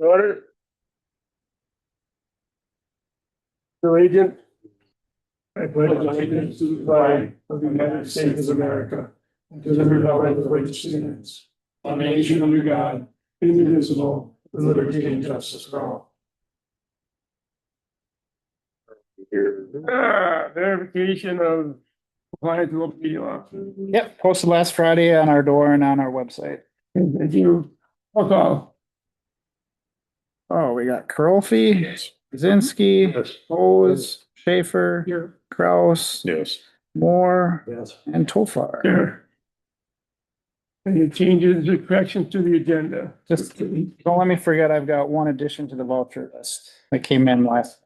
Order. Agent. I pledge allegiance to the flag of the United States of America and to the republic for which it stands, one nation under God, indivisible, with liberty and justice for all. Verification of compliance with open meeting law. Yep, posted last Friday on our door and on our website. Thank you. Roll call. Oh, we got Curlfee, Kaczynski, Bose, Schaefer, Here. Kraus, Yes. Moore, Yes. and Tofar. Here. Any changes or corrections to the agenda? Just don't let me forget, I've got one addition to the voucher list that came in last.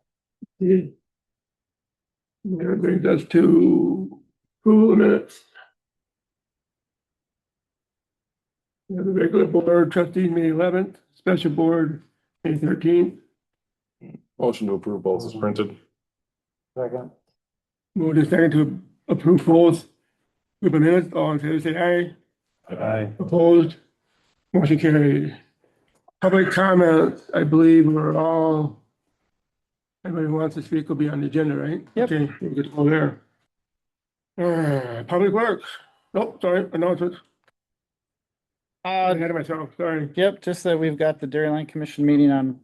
That brings us to approval of minutes. We have the regular board trustees May 11th, special board May 13th. Motion to approve both is printed. Second. Move to second to approve both group of minutes. All in favor, say aye. Aye. Opposed? Motion carried. Public comments, I believe we're all, anybody who wants to speak will be on the agenda, right? Yep. Okay, we'll get to go there. Public Works. Nope, sorry, announcements. Ahead of myself, sorry. Yep, just that we've got the Dairyland Commission meeting on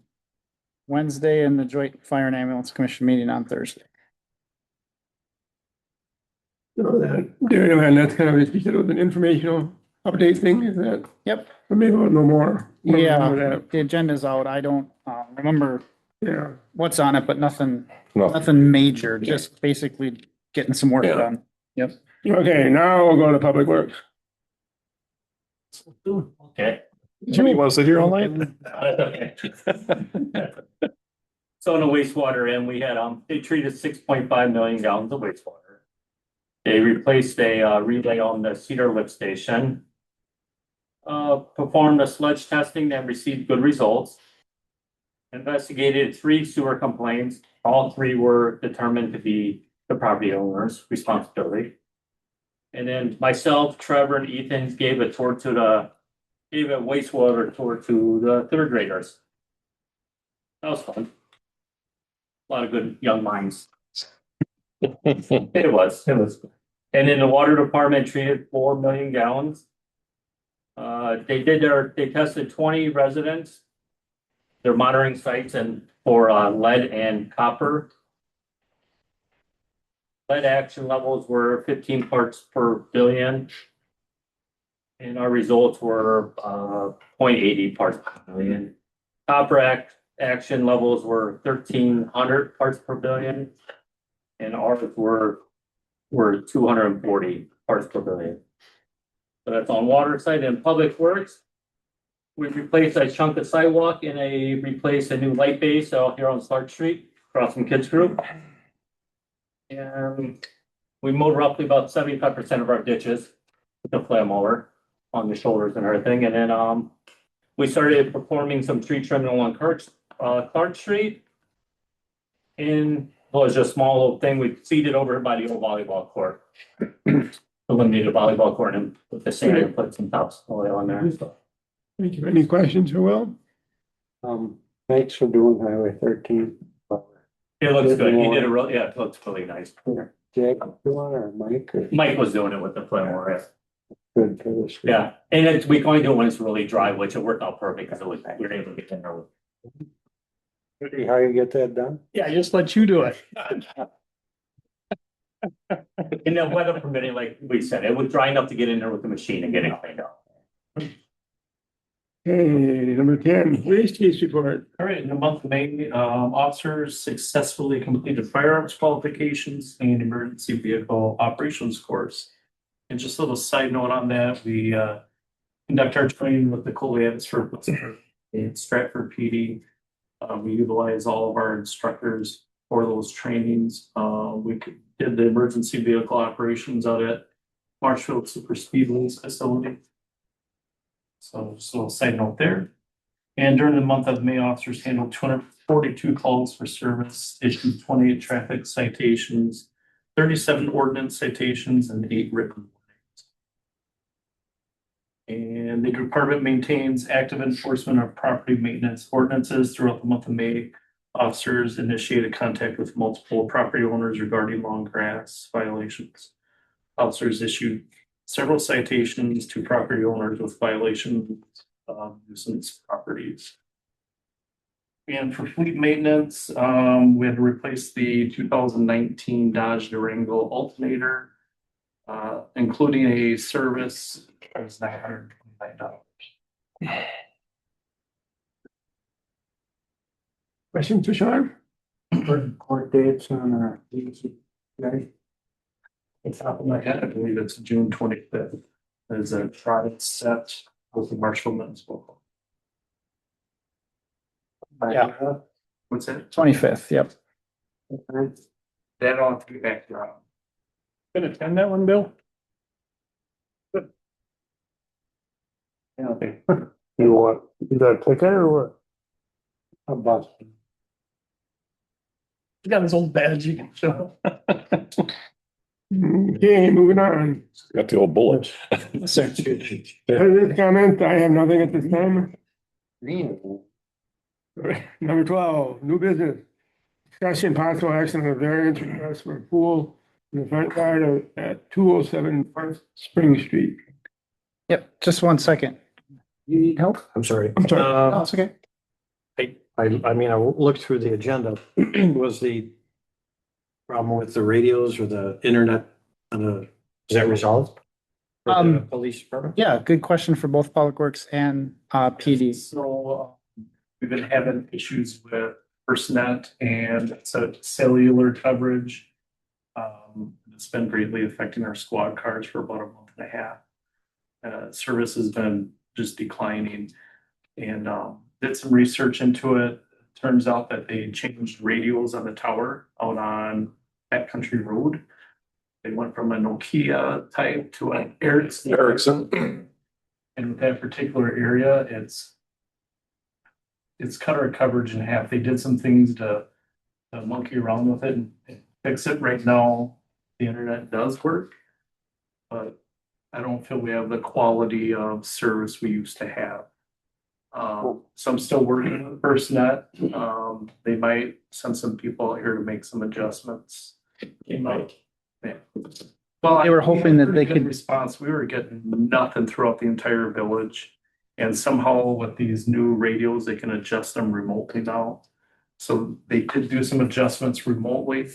Wednesday and the Joint Fire and Ambulance Commission meeting on Thursday. So that, Dairyland, that's kind of, you said it was an informational update thing, is that? Yep. Or maybe we'll know more. Yeah, the agenda's out. I don't remember Yeah, what's on it, but nothing No. major, just basically getting some work Yeah. done. Yep. okay, now we'll go to Public Works. Okay. Jimmy, you want to sit here all night? Okay. So in the wastewater end, we had, they treated 6.5 million gallons of wastewater. They replaced a relay on the Cedar Lift Station. Performed a sludge testing that received good results. Investigated 3 sewer complaints. All 3 were determined to be the property owner's responsibility. And then myself, Trevor, and Ethan gave a wastewater tour to the 3rd graders. That was fun. A lot of good young minds. It was. And then the water department treated 4 million gallons. They tested 20 residents. They're monitoring sites for lead and copper. Lead action levels were 15 parts per billion. And our results were 0.80 parts per billion. Copper action levels were 1,300 parts per billion. And ours were 240 parts per billion. So that's on water side. And Public Works, we replaced a chunk of sidewalk and replaced a new light base out here on Clark Street across from Kids Group. And we mowed roughly about 75% of our ditches with the flail mower on the shoulders and everything. And then we started performing some tree trimming along Clark Street. And it was just a small little thing. We seeded over by the old volleyball court. Eliminated the volleyball court and put the sand and put some topsoil on there. Thank you. Any questions for Will? Thanks for doing Highway 13. It looks good. He did it looks really nice. Jack doing or Mike or Mike was doing it with the flame mower. good for this? Yeah, and we can only do it when it's really dry, which it worked out perfect because we were able to get in there. How you get that done? Yeah, I just let you do it. And the weather permitting, like we said, it was dry enough to get in there with the machine and get it cleaned up. Okay, number 10, waste case report. All right, in the month of May, officers successfully completed firearms qualifications and emergency vehicle operations course. And just a little side note on that, we conduct our training with the Colians for in Stratford PD. We utilize all of our instructors for those trainings. We did the emergency vehicle operations out at Marshfield Super Speedway's facility. So just a little side note there. And during the month of May, officers handled 242 calls for service, issued 28 traffic citations, 37 ordinance citations, and 8 written warnings. And the department maintains active enforcement of property maintenance ordinances throughout the month of May. Officers initiated contact with multiple property owners regarding long grass violations. Officers issued several citations to property owners with violations of nuisance properties. And for fleet maintenance, we had to replace the 2019 Dodge Durango alternator, including a service. That was $929. Questions for Sean? Court dates on our right? Off the top of my head, I believe it's June 25th. There's a trial set with the Marshall Municipal. Yeah. What's that? 25th, yep. That I'll have to get back to you on. Can attend that one, Bill? Yeah, okay. You want, you got a ticket or what? A bus. He's got his old badge, you can show. Okay, moving on. Got the old bullet. Sir. President's comment, I have nothing at this time. Green. Number 12, new business. Discussion possible action on a variance request for a pool in the front yard at 207 First Spring Street. Yep, just 1 second. You need help? I'm sorry. I'm sorry. No, it's okay. I mean, I looked through the agenda. Was the problem with the radios or the internet, is that resolved? For the police department? Yeah, good question for both Public Works and PD. So we've been having issues with FirstNet and so cellular coverage. It's been greatly affecting our squad cars for about a month and a half. Service has been just declining and did some research into it. Turns out that they changed radios on the tower out on Backcountry Road. They went from a Nokia type to an Ericsson. And with that particular area, it's cut our coverage in half. They did some things to monkey around with it and fix it. Right now, the internet does work, but I don't feel we have the quality of service we used to have. So I'm still working with FirstNet. They might send some people out here to make some adjustments. They might. Yeah. Well, They were hoping that they could- response. We were getting nothing throughout the entire village. And somehow with these new radios, they can adjust them remotely now. So they could do some adjustments remotely.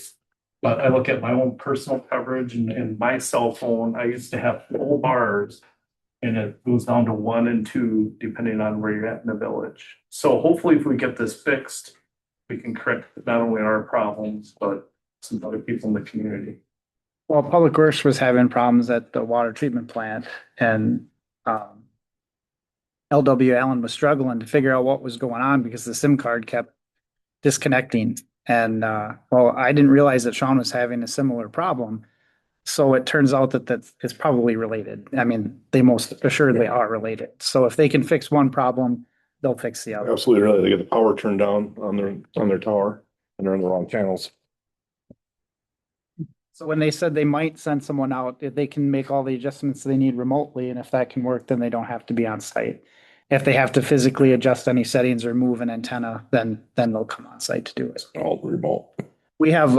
But I look at my own personal coverage and my cell phone, I used to have full bars. And it goes down to 1 and 2, depending on where you're at in the village. So hopefully if we get this fixed, we can correct not only our problems, but some other people in the community. Well, Public Works was having problems at the water treatment plant and LW Allen was struggling to figure out what was going on because the SIM card kept disconnecting. And well, I didn't realize that Sean was having a similar problem. So it turns out that it's probably related. I mean, they most assuredly are related. So if they can fix one problem, they'll fix the other. Absolutely, really. They get the power turned down on their tower and they're in the wrong channels. So when they said they might send someone out, if they can make all the adjustments they need remotely, and if that can work, then they don't have to be on site. If they have to physically adjust any settings or move an antenna, then they'll come on site to do it. All remote. We have,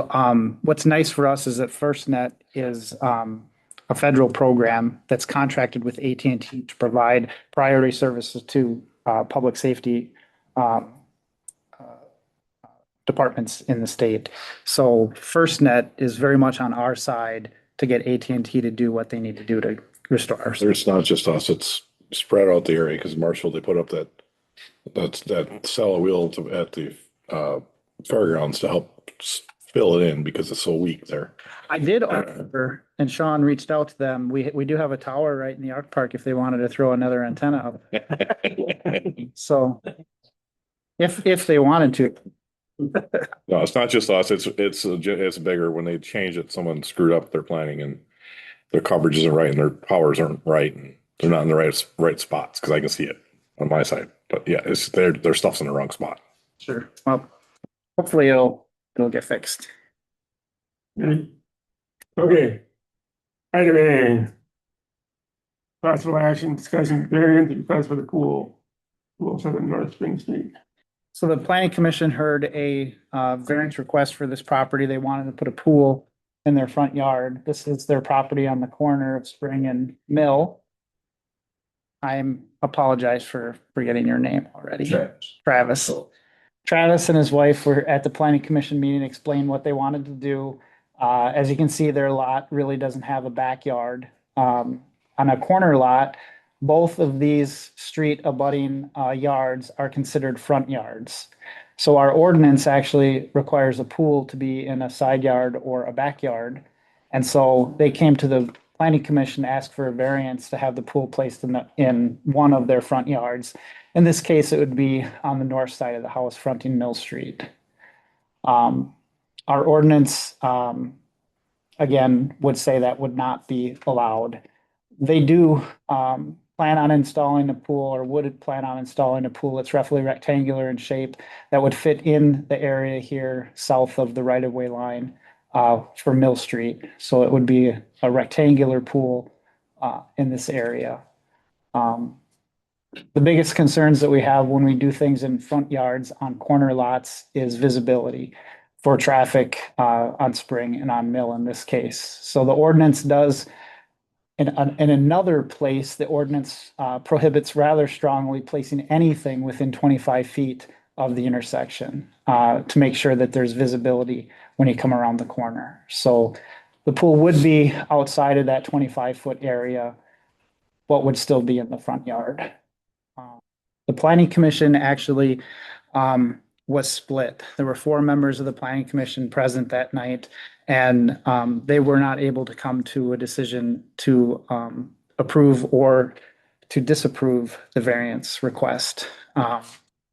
what's nice for us is that FirstNet is a federal program that's contracted with AT&T to provide priority services to public safety departments in the state. So FirstNet is very much on our side to get AT&T to do what they need to do to restore our service. It's not just us, it's spread out the area because Marshall, they put up that cell wheel at the fairgrounds to help fill it in because it's so weak there. I did offer, and Sean reached out to them. We do have a tower right in the Arc Park if they wanted to throw another antenna up. So if they wanted to. No, it's not just us. It's bigger. When they changed it, someone screwed up their planning and their coverage isn't right and their powers aren't right and they're not in the right spots because I can see it. on my side, but yeah, it's their stuff's in the wrong spot. Sure. Well, hopefully it'll get fixed. Okay. Item A. Possible action discussing variance request for the pool. Pool 7 North Spring Street. So the planning commission heard a variance request for this property. They wanted to put a pool in their front yard. This is their property on the corner of Spring and Mill. I'm apologize for forgetting your name already. Travis. Travis and his wife were at the planning commission meeting, explained what they wanted to do. As you can see, their lot really doesn't have a backyard. On a corner lot, both of these street abutting yards are considered front yards. So our ordinance actually requires a pool to be in a side yard or a backyard. And so they came to the planning commission to ask for a variance to have the pool placed in one of their front yards. In this case, it would be on the north side of the house fronting Mill Street. Our ordinance, again, would say that would not be allowed. They do plan on installing a pool, or would plan on installing a pool that's roughly rectangular in shape that would fit in the area here south of the right-of-way line for Mill Street. So it would be a rectangular pool in this area. The biggest concerns that we have when we do things in front yards on corner lots is visibility for traffic on Spring and on Mill in this case. So the ordinance does, in another place, the ordinance prohibits rather strongly placing anything within 25 feet of the intersection to make sure that there's visibility when you come around the corner. So the pool would be outside of that 25-foot area, but would still be in the front yard. The planning commission actually was split. There were 4 members of the planning commission present that night, and they were not able to come to a decision to approve or to disapprove the variance request.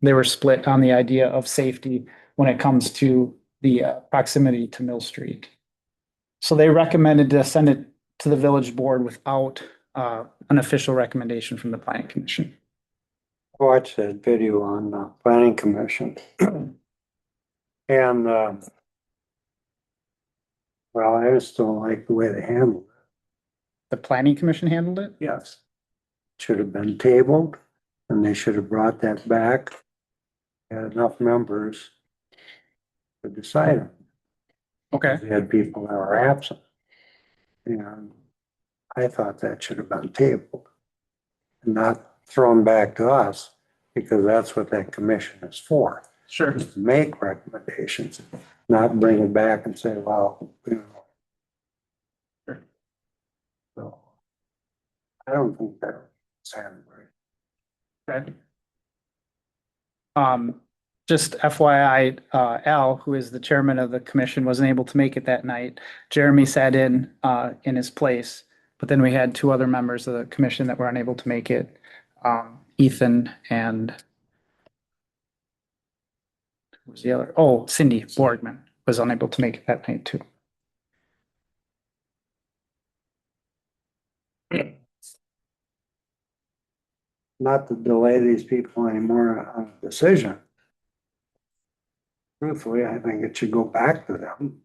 They were split on the idea of safety when it comes to the proximity to Mill Street. So they recommended to send it to the village board without an official recommendation from the planning commission. Watched that video on the planning commission. And, well, I just don't like the way they handled it. The planning commission handled it? Yes. Should have been tabled, and they should have brought that back. Had enough members to decide on. Okay. They had people that were absent. And I thought that should have been tabled and not thrown back to us, because that's what that commission is for. Sure. Is to make recommendations, not bring it back and say, well, you know. Sure. So I don't think that's handled right. Okay. Just FYI, Al, who is the chairman of the commission, wasn't able to make it that night. Jeremy sat in his place, but then we had 2 other members of the commission that were unable to make it. Ethan and who was the other? Oh, Cindy Borgman was unable to make it that night too. Not to delay these people anymore on a decision. Truthfully, I think it should go back to them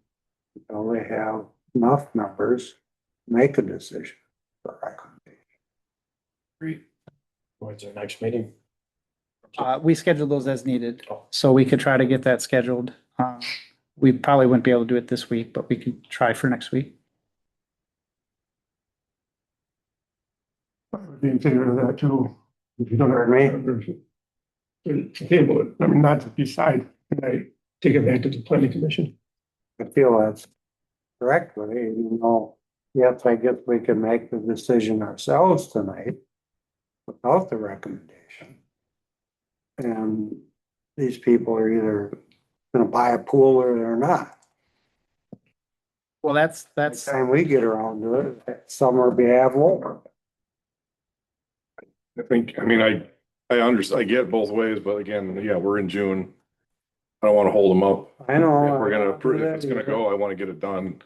until they have enough members to make a decision. When's our next meeting? We scheduled those as needed, so we could try to get that scheduled. We probably wouldn't be able to do it this week, but we could try for next week. I would be in favor of that too. If you don't have Pardon me? Table it, I mean, not to decide tonight, take it back to the planning commission. I feel that's correctly, even though, yes, I guess we can make the decision ourselves tonight without the recommendation. And these people are either gonna buy a pool or they're not. Well, that's By the time we get around to it, summer be have lower. I think, I mean, I understand, I get it both ways, but again, yeah, we're in June. I don't want to hold them up. I know. If we're gonna approve, if it's gonna go, I want to get it done.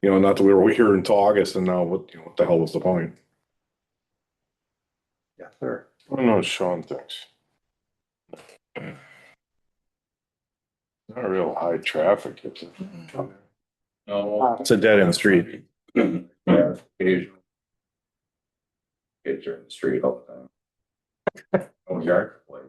You know, not that we were here until August and now what the hell was the point? Yes, sir. I don't know what Sean thinks. Not real high traffic, is it? No, it's a dead end street. Yeah, occasionally. Kids are in the street all the time. Oh, yard play.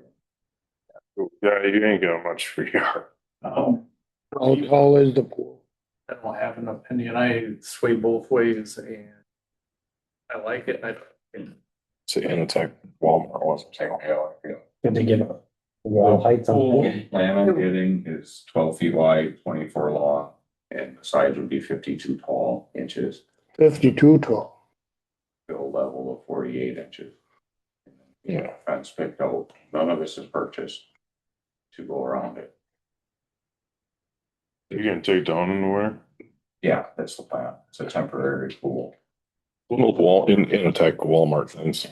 Yeah, you ain't got much for yard. Um, How tall is the pool? I don't have an opinion. I sway both ways and I like it. It's an Innotek Walmart wasn't it? Did they give a wall height on Pool it? plan on getting is 12 feet wide, 24 long, and the sides would be 52 tall inches, 52 tall. fill level of 48 inches. Yeah. Fence picked out, none of this is purchased to go around it. You gonna take down anywhere? Yeah, that's the plan. It's a temporary pool. Little wall in Innotek Walmart things.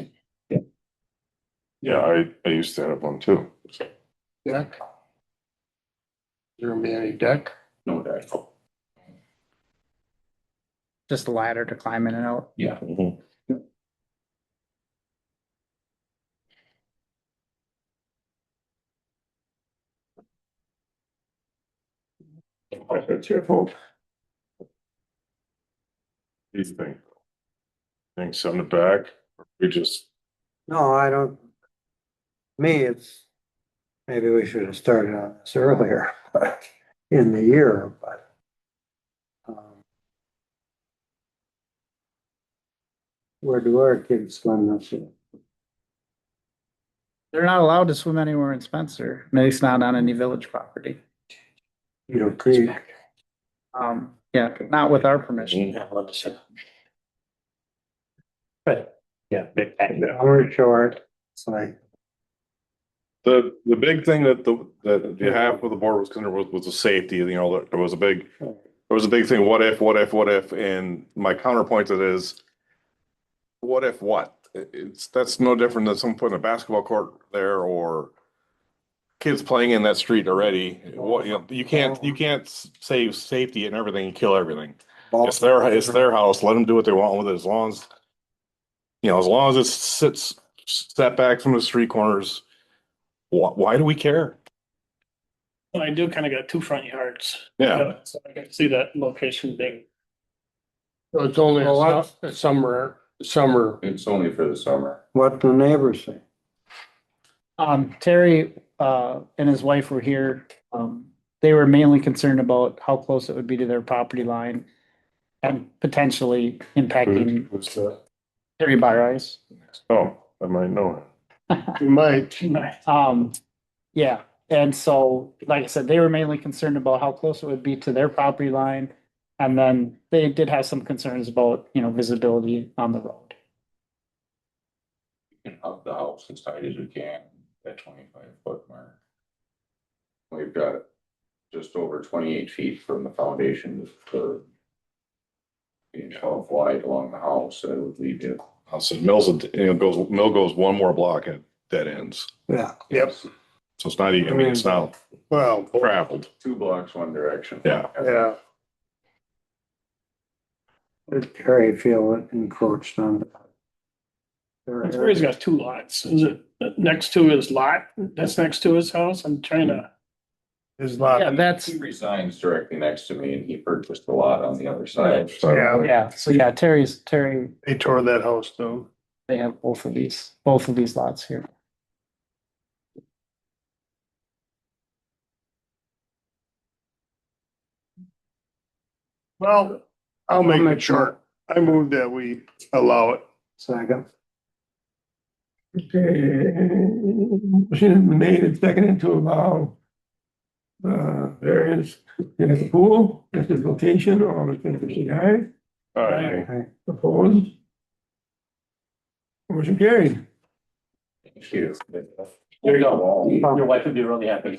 Yeah, I used to have one too. Deck? Is there gonna be any deck? No deck. Just a ladder to climb in and out. Yeah. Mhm. That's your fault. What do you think? Think send it back? Or we just, No, I don't. Me, it's, maybe we should have started on this earlier, but in the year, but. Where do our kids swim this year? They're not allowed to swim anywhere in Spencer, at least not on any village property. Beetle Creek. Yeah, not with our permission. Yeah, let me see. But, yeah, big tank. Or short, it's like, The big thing that the half of the board was concerned was the safety, you know, there was a big thing, what if, and my counterpoint to it is, what if what? That's no different than someone putting a basketball court there or kids playing in that street already. What, you know, you can't save safety and everything and kill everything. It's their house, let them do what they want with it as long as, you know, as long as it sits set back from the street corners. Why do we care? I do kind of got two front yards. Yeah. So I can see that location being. So it's only a summer. It's only for the summer. what the neighbors say. Terry, and his wife were here. They were mainly concerned about how close it would be to their property line and potentially impacting who's that? Terry Byrice. Oh, I might know You might. Yeah, and so, like I said, they were mainly concerned about how close it would be to their property line. And then they did have some concerns about, you know, visibility on the road. We can up the house as tight as we can, at 25-foot mark. We've got just over 28 feet from the foundation to being 12 wide along the house, so it would leave you. I said Mill goes one more block and dead ends. Yeah. Yep. So it's not even, I mean, it's not Well, traveled. 2 blocks one direction. Yeah. yeah. Did Terry feel it encroached on? Terry's got two lots. Is it next to his lot? That's next to his house? I'm trying to. His Yeah, that's, He resigns directly next to me and he purchased a lot on the other side. yeah, so yeah, Terry, They tore that house down. they have both of these lots here. Well, I'll make it short. I move that we allow it. Second. Okay, motion been made and seconded to allow variance in the pool, at this location, all in favor, say aye. Aye. Opposed? Motion carried. Thank you. There you go. Your wife would be really happy.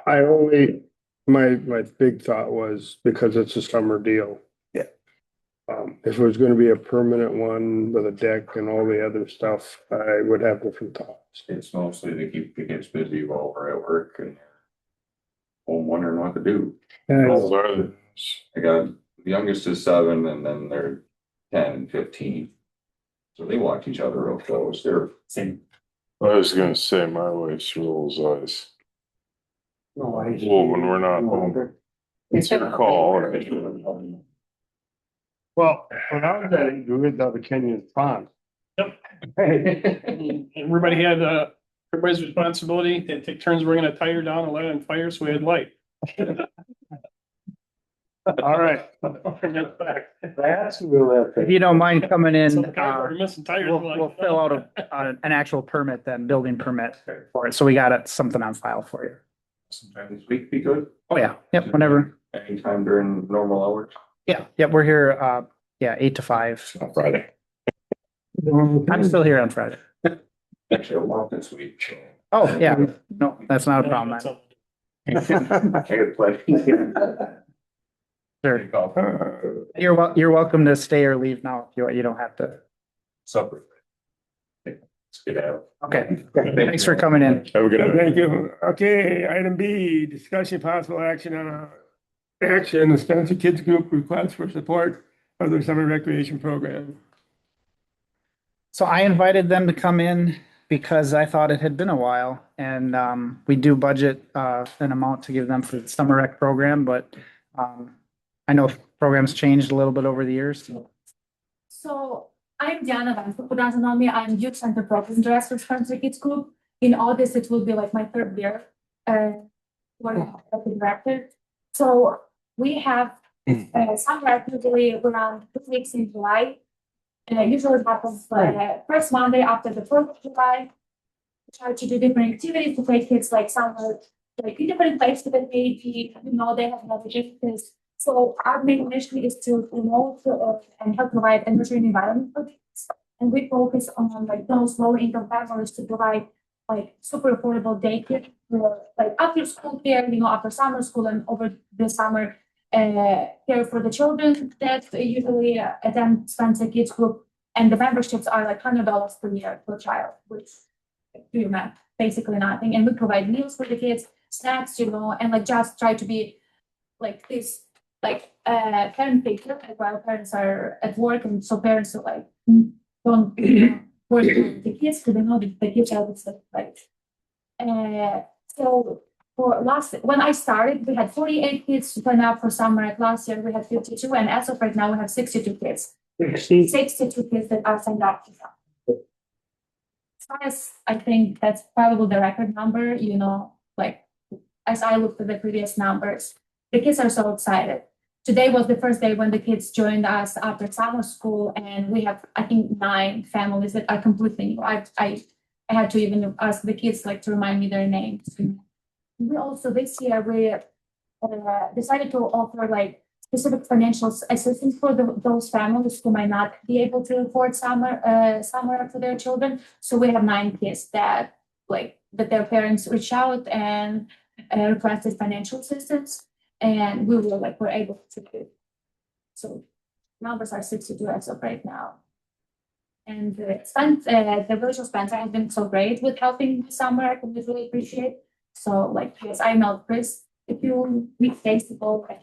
I only, my big thought was because it's a summer deal. Yeah. If it was gonna be a permanent one with a deck and all the other stuff, I would have different thoughts. It's mostly to keep the kids busy while we're at work and home wondering what to do. How old are they? I got, the youngest is 7 and then they're 10 and 15. So they watch each other real close. They're Same. I was gonna say my wife rolls eyes. No, I. Well, when we're not home. It's your call. Well, when I was at it, we went down to Kenyon Pond. Everybody had, everybody's responsibility, they take turns bringing a tire down and light it on fire, so we had light. All right. That's real If you don't mind coming So in, the guys were missing tires. we'll fill out an actual permit then, building permit for it. So we got something on file for you. sometime this week be good, Oh, yeah. Yep, whenever. anytime during normal hours. Yeah, yep, we're here, 8 to 5. On Friday. I'm still here on Friday. Actually, I'm off this week. So. Oh, yeah. No, that's not a problem. I had plenty. Sure. You're welcome to stay or leave now. You don't have to. Supper. Let's get out. Okay. Thanks for coming in. Have a good night. Thank you. Okay, item B, discussion possible action on action, the Spencer Kids Group request for support of their summer recreation program. So I invited them to come in because I thought it had been a while, and we do budget an amount to give them for the summer rec program, but I know programs changed a little bit over the years. So I'm Diana Van, who doesn't know me. I'm Youth Center Program Director for Spencer Kids Group. In August, it will be like my third year working as a director. So we have summer usually around 2 weeks in July. Usually it happens first Monday after the 4th of July. We try to do different activities to take kids like summer, like in different places that maybe they have no activities. So our main mission is to promote and help provide a nurturing environment for kids. And we focus on like those low income families to provide like super affordable daycare for like after school care, after summer school and over the summer care for the children that usually attend Spencer Kids Group. And the memberships are like $100 per year per child, which do your math, basically nothing. And we provide meals for the kids, snacks, and like just try to be like this like parent figure while parents are at work, and so parents are like don't work with the kids because they know that the kids are stuff right. So for when I started, we had 48 kids sign up for summer. Last year we had 52, and as of right now we have 62 kids. 62 kids that are signed up for summer. As far as I think that's probably the record number, like as I looked at the previous numbers, the kids are so excited. Today was the first day when the kids joined us after summer school, and we have, I think, 9 families that are completely new. I had to even ask the kids like to remind me their names. We also this year we decided to offer like specific financial assistance for those families who might not be able to afford summer for their children. So we have 9 kids that their parents reached out and requested financial assistance. And we were able to do. So numbers are 62 as of right now. And the village of Spencer has been so great with helping this summer. I can really appreciate. So yes, I emailed Chris a few weeks ago and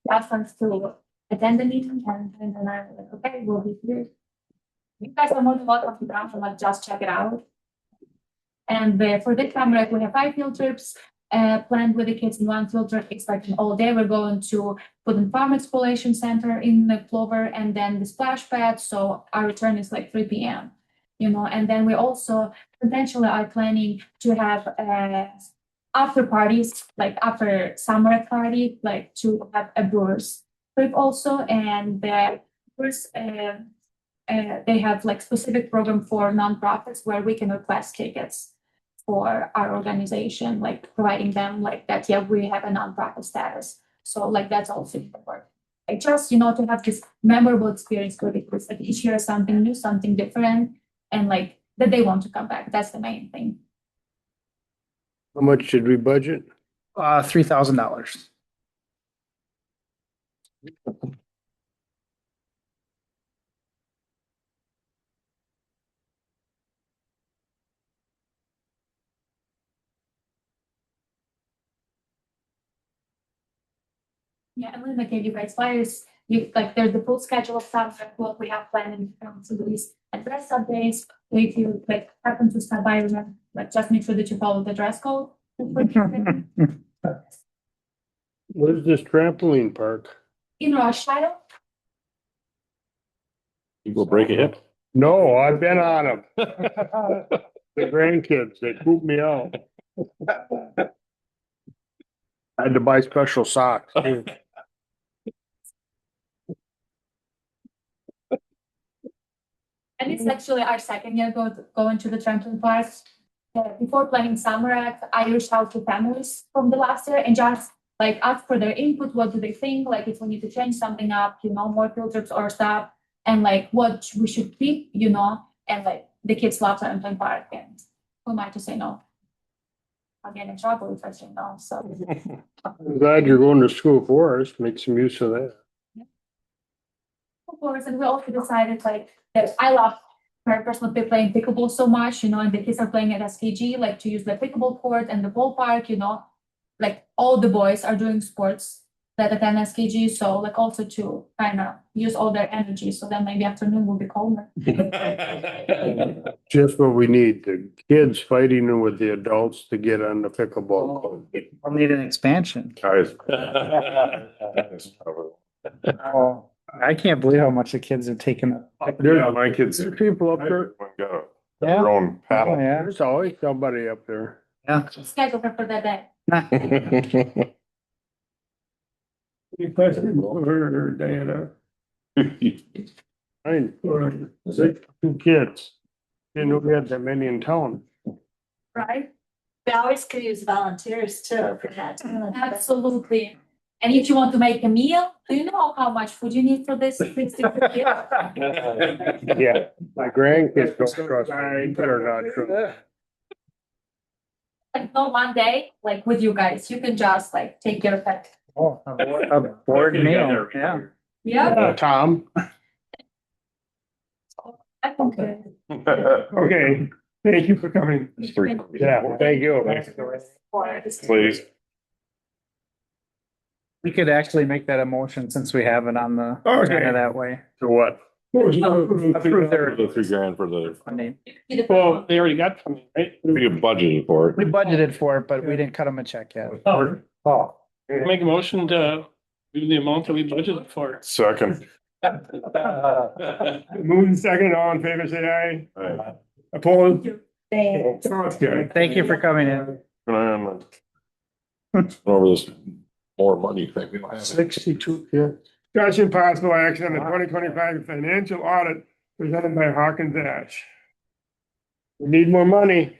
asked us to attend the meeting, and then I was like, okay, we'll be here. You guys are more than welcome to come and just check it out. And for this summer, we have 5 field trips. Planned with the kids in 1 field trip, expecting all day. We're going to Woodland Farm Exploration Center in the Clover, and then the splash pad. So our return is like 3 p.m. And then we also potentially are planning to have after parties, like after summer party, like to have a brewers trip also. And the brewers, they have like specific program for nonprofits where we can request tickets for our organization, like providing them like that, yeah, we have a nonprofit status. So like that's also important. Like just, to have this memorable experience for the kids, like each year something new, something different, and like that they want to come back. That's the main thing. How much should we budget? $3,000. Yeah, and Linda gave you guys flyers. There's the full schedule of stuff, what we have planned in terms of these. And dress up days, if you like happen to stop by, remember, like just make sure that you follow the dress code. Where's this trampoline park? In Rush Shadow, You go break a hip? No, I've been on them. The grandkids, they poop me out. I had to buy special socks. too. and it's actually our second year going to the trampoline park. Before planning summer act, I reached out to families from the last year and just like ask for their input. What do they think? Like if we need to change something up, more field trips or stuff, and like what we should keep, and like the kids love trampoline park, and who am I to say no? I'll get in trouble if I say no. So I'm glad you're going to school for us. Make some use of that. of course, and we also decided like that I love personally playing pickleball so much, and the kids are playing at SKG, like to use the pickleball court and the ballpark, like all the boys are doing sports that attend SKG, so like also to kind of use all their energy, so then maybe afternoon will be calmer. Just what we need, the kids fighting with the adults to get on the pickleball court. We'll need an expansion. Guys. Oh, I can't believe how much the kids are taking. Yeah, my kids. There's people up there. Got Yeah. their own Oh, paddle. yeah. There's always somebody up there. Yeah. Schedule her for that day. Any questions for Diana? Fine. Two kids. Didn't know we had that many in town. Right? We always could use volunteers too for that. Absolutely. And if you want to make a meal, do you know how much food you need for this? 60 meal? Yeah, my grandkids don't trust me. You better not trust. Like no one day, like with you guys, you can just like take care of it. Oh, a board meal, yeah. Yeah. Tom? I think. Okay, thank you for coming. Yeah, thank you. Please. We could actually make that a motion since we have it on the, Okay. agenda that way. To what? Approve their The $3,000 for the, funding. Well, they already got funding, right? we have budgeted for it. We budgeted for it, but we didn't cut them a check yet. Oh. Make a motion to do the amount that we budgeted for. Second. Moving second, all in favor, say aye. Aye. Opposed? Thanks. Sounds good. Thank you for coming in. Over this more money thing. We don't have it. 62 kids. Discussion possible action on the 2025 financial audit presented by Hawkins Ash. We need more money.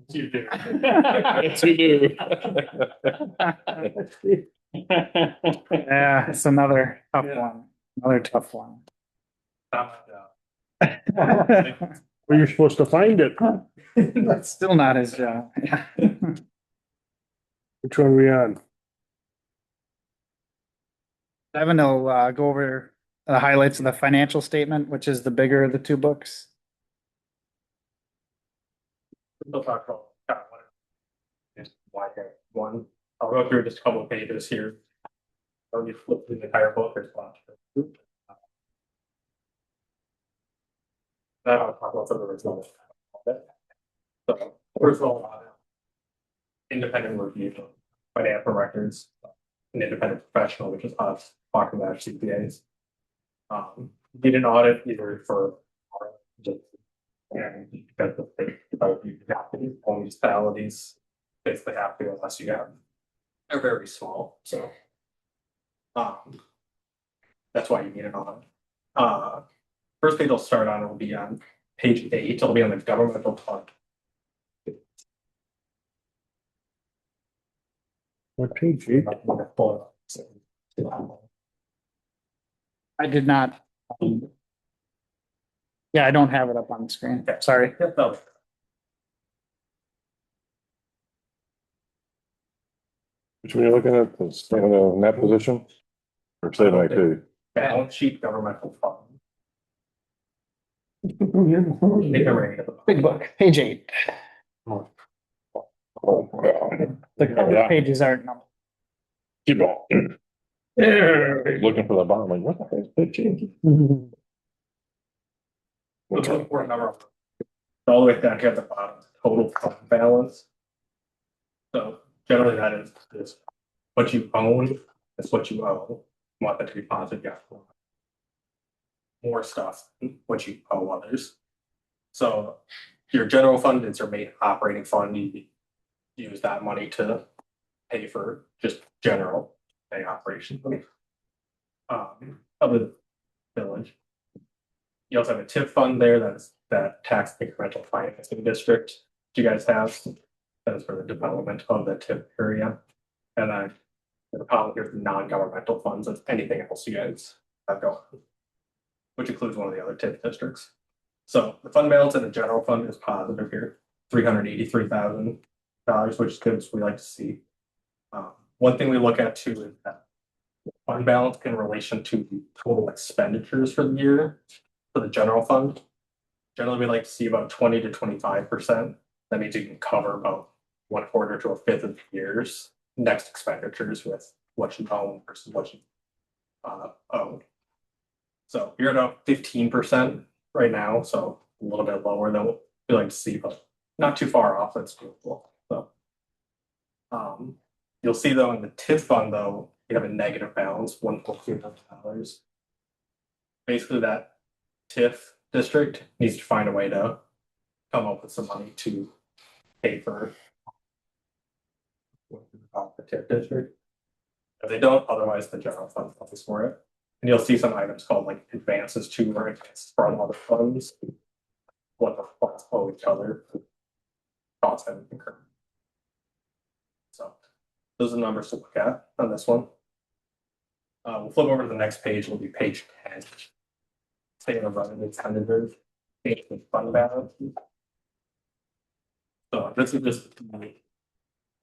You do. Yes, we do. Yeah, it's another tough one, another tough one. Where you're supposed to find it. That's still not his job. Which one are we on? Evan will go over the highlights of the financial statement, which is the bigger of the two books. We'll talk about kind of what is why here. One, I'll go through just a couple of pages here. I'll just flip through the entire book. There's a bunch. Then I'll talk about some of the results. So first of all, independent review, financial records, an independent professional, which is us, talking about CPAs. Did an audit either for our and because the state, you have to do all municipalities basically have to unless you have are very small, so that's why you need an audit. First page I'll start on will be on page 8. It'll be on the governmental fund. What page? 8? I did not. Yeah, I don't have it up on the screen. Sorry. Yep, no. Which one are you looking at? The statement of net position? Or statement activity? Balance sheet governmental fund. Big book, page 8. Oh, wow. The pages aren't numbered. Keep on. Looking for the bottom, like, what the heck is that change? For number of- all the way down here at the bottom, total fund balance. So generally that is what you own, is what you owe, you want that to be positive, yeah. More stuff, what you owe others. So your general fund is your main operating fund, you use that money to pay for just general pay operations. Of the village. You also have a TIF fund there, that's that tax incremental financing district you guys have. That is for the development of the TIF area. And then the problem here is non-governmental funds, that's anything else you guys have going, which includes one of the other TIF districts. So the fund balance in the general fund is positive here, $383,000, which is good, as we like to see. One thing we look at too is that fund balance in relation to the total expenditures for the year for the general fund. Generally, we like to see about 20 to 25%. That means you can cover about 1/4 to 1/5 of the year's next expenditures with what you own versus what you owe. So you're at about 15% right now, so a little bit lower than what we like to see, but not too far off. That's doable. So you'll see though in the TIF fund though, you have a negative balance, $1.2 million. Basically, that TIF district needs to find a way to come up with some money to pay for the TIF district. If they don't, otherwise the general fund pays for it. And you'll see some items called like advances to or advances from other funds. What the funds owe each other. Costs that incur. So those are the numbers to look at on this one. We'll flip over to the next page, it'll be page 10. Statement of revenue expenditures, fund balance. So this is just the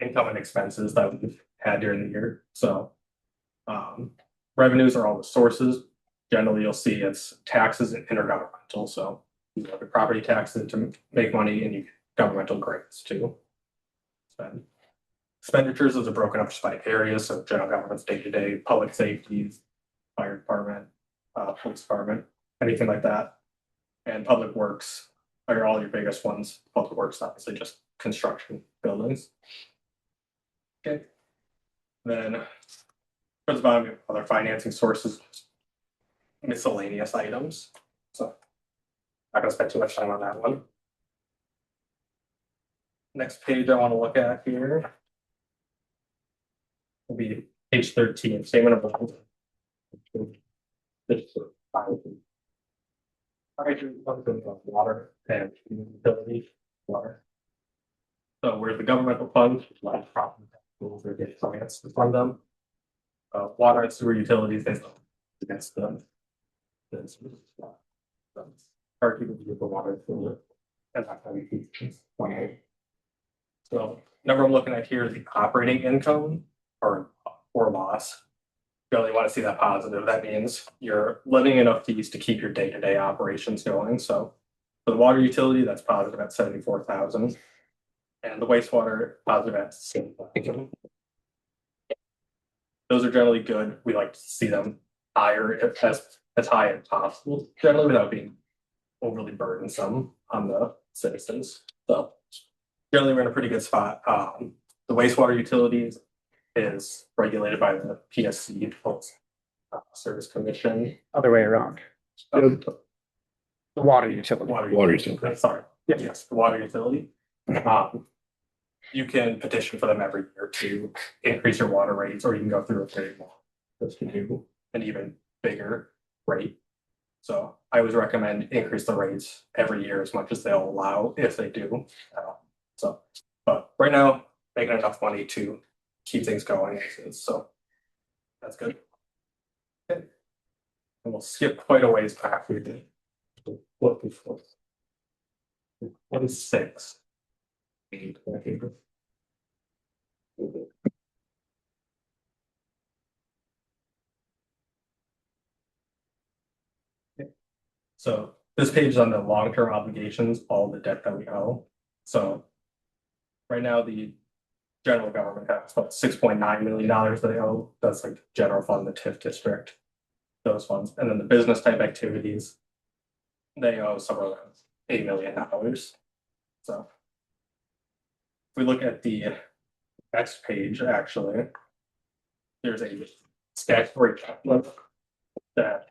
income and expenses that we've had during the year. So revenues are all the sources. Generally, you'll see it's taxes and intergovernmental. So you have your property taxes to make money and you get governmental grants to spend. Expenditures are broken up just by areas. So general government's day-to-day, public safety, fire department, police department, anything like that. And public works are all your biggest ones. Public works, obviously, just construction buildings. Okay. Then towards the bottom, we have other financing sources, miscellaneous items. So not gonna spend too much time on that one. Next page I want to look at here will be page 13, statement of revenue. Water and utility water. So where the governmental funds, like property taxes, or get finance to fund them. Water and sewer utilities, they against them. Hard people to get the water through it. And that's how we keep this 28. So number I'm looking at here is the operating income or loss. You really want to see that positive. That means you're living enough fees to keep your day-to-day operations going. So for the water utility, that's positive at 74,000. And the wastewater positive at 6,000. Those are generally good. We like to see them higher as high as possible, generally without being overly burdensome on the citizens. So generally we're in a pretty good spot. The wastewater utilities is regulated by the PSC, Service Commission. Other way around. The water utility. Water utility. Sorry. Yes, the water utility. You can petition for them every year to increase your water rates, or you can go through a very long list to do an even bigger rate. So I always recommend increase the rates every year as much as they'll allow if they do. But right now, making enough money to keep things going. So that's good. Okay. And we'll skip quite a ways back. We did what before. 26. So this page is on the long-term obligations, all the debt that we owe. So right now, the general government has about $6.9 million they owe. That's like general fund, the TIF district, those funds. And then the business type activities, They owe somewhere around $8 million. So. If we look at the next page, actually. There's a statutory checklist that.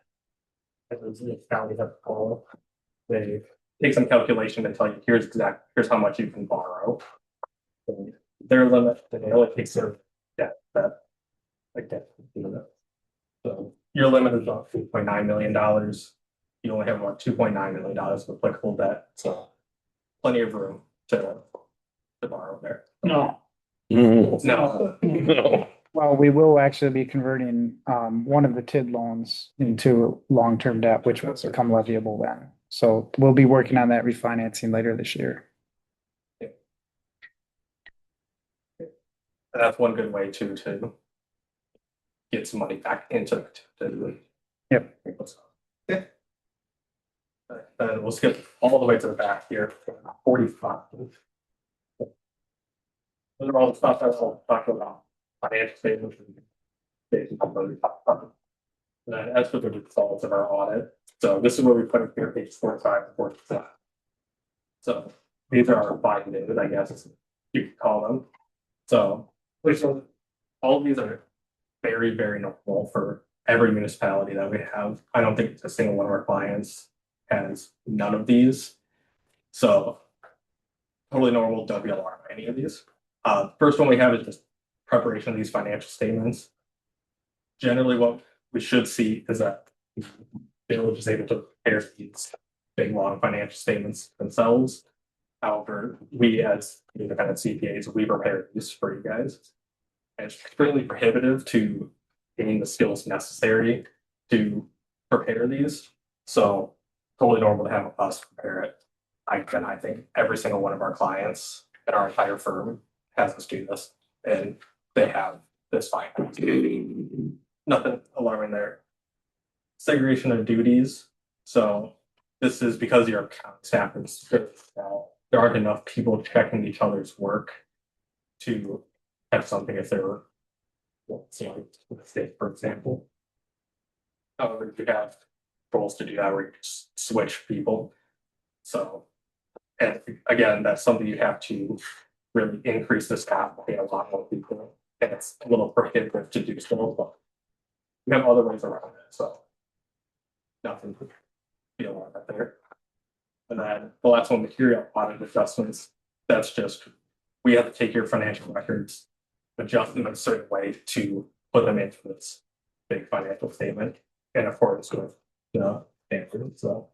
Now we have to follow. They take some calculation and tell you, here's how much you can borrow. And their limit, and they only take sort of debt, like debt limit. So your limit is about $3.9 million. You only have about $2.9 million of applicable debt, so plenty of room to borrow there. No. No. No. Well, we will actually be converting one of the TID loans into long-term debt, which will become leviable then. So we'll be working on that refinancing later this year. And that's one good way to get some money back into it. Yep. Okay. Then we'll skip all the way to the back here, 45. Those are all the stuff that we'll talk about, financial statements. And then as for the results of our audit, so this is where we put it here, page 45 and 47. So these are our findings, I guess you could call them. So all of these are very, very normal for every municipality that we have. I don't think a single one of our clients has none of these. So totally normal WLR, any of these. First one we have is just preparation of these financial statements. Generally, what we should see is that the village is able to prepare these big, long financial statements themselves. However, we as independent CPAs, we prepare these for you guys. And it's extremely prohibitive to gain the skills necessary to prepare these. So totally normal to have us prepare it. I think every single one of our clients in our entire firm has us do this, and they have this fine. Nothing alarming there. Segregation of duties. So this is because your account staff is there aren't enough people checking each other's work to have something if there were, mistake, for example. However, you have roles to do that where you just switch people. So, and again, that's something you have to really increase the staff, pay a lot more people, and it's a little prohibitive to do so, but we have other ways around it, so nothing to be alarmed at there. And then the last one, material audit adjustments, that's just, we have to take your financial records, adjust them in a certain way to put them into this big financial statement in accordance with the standards, so.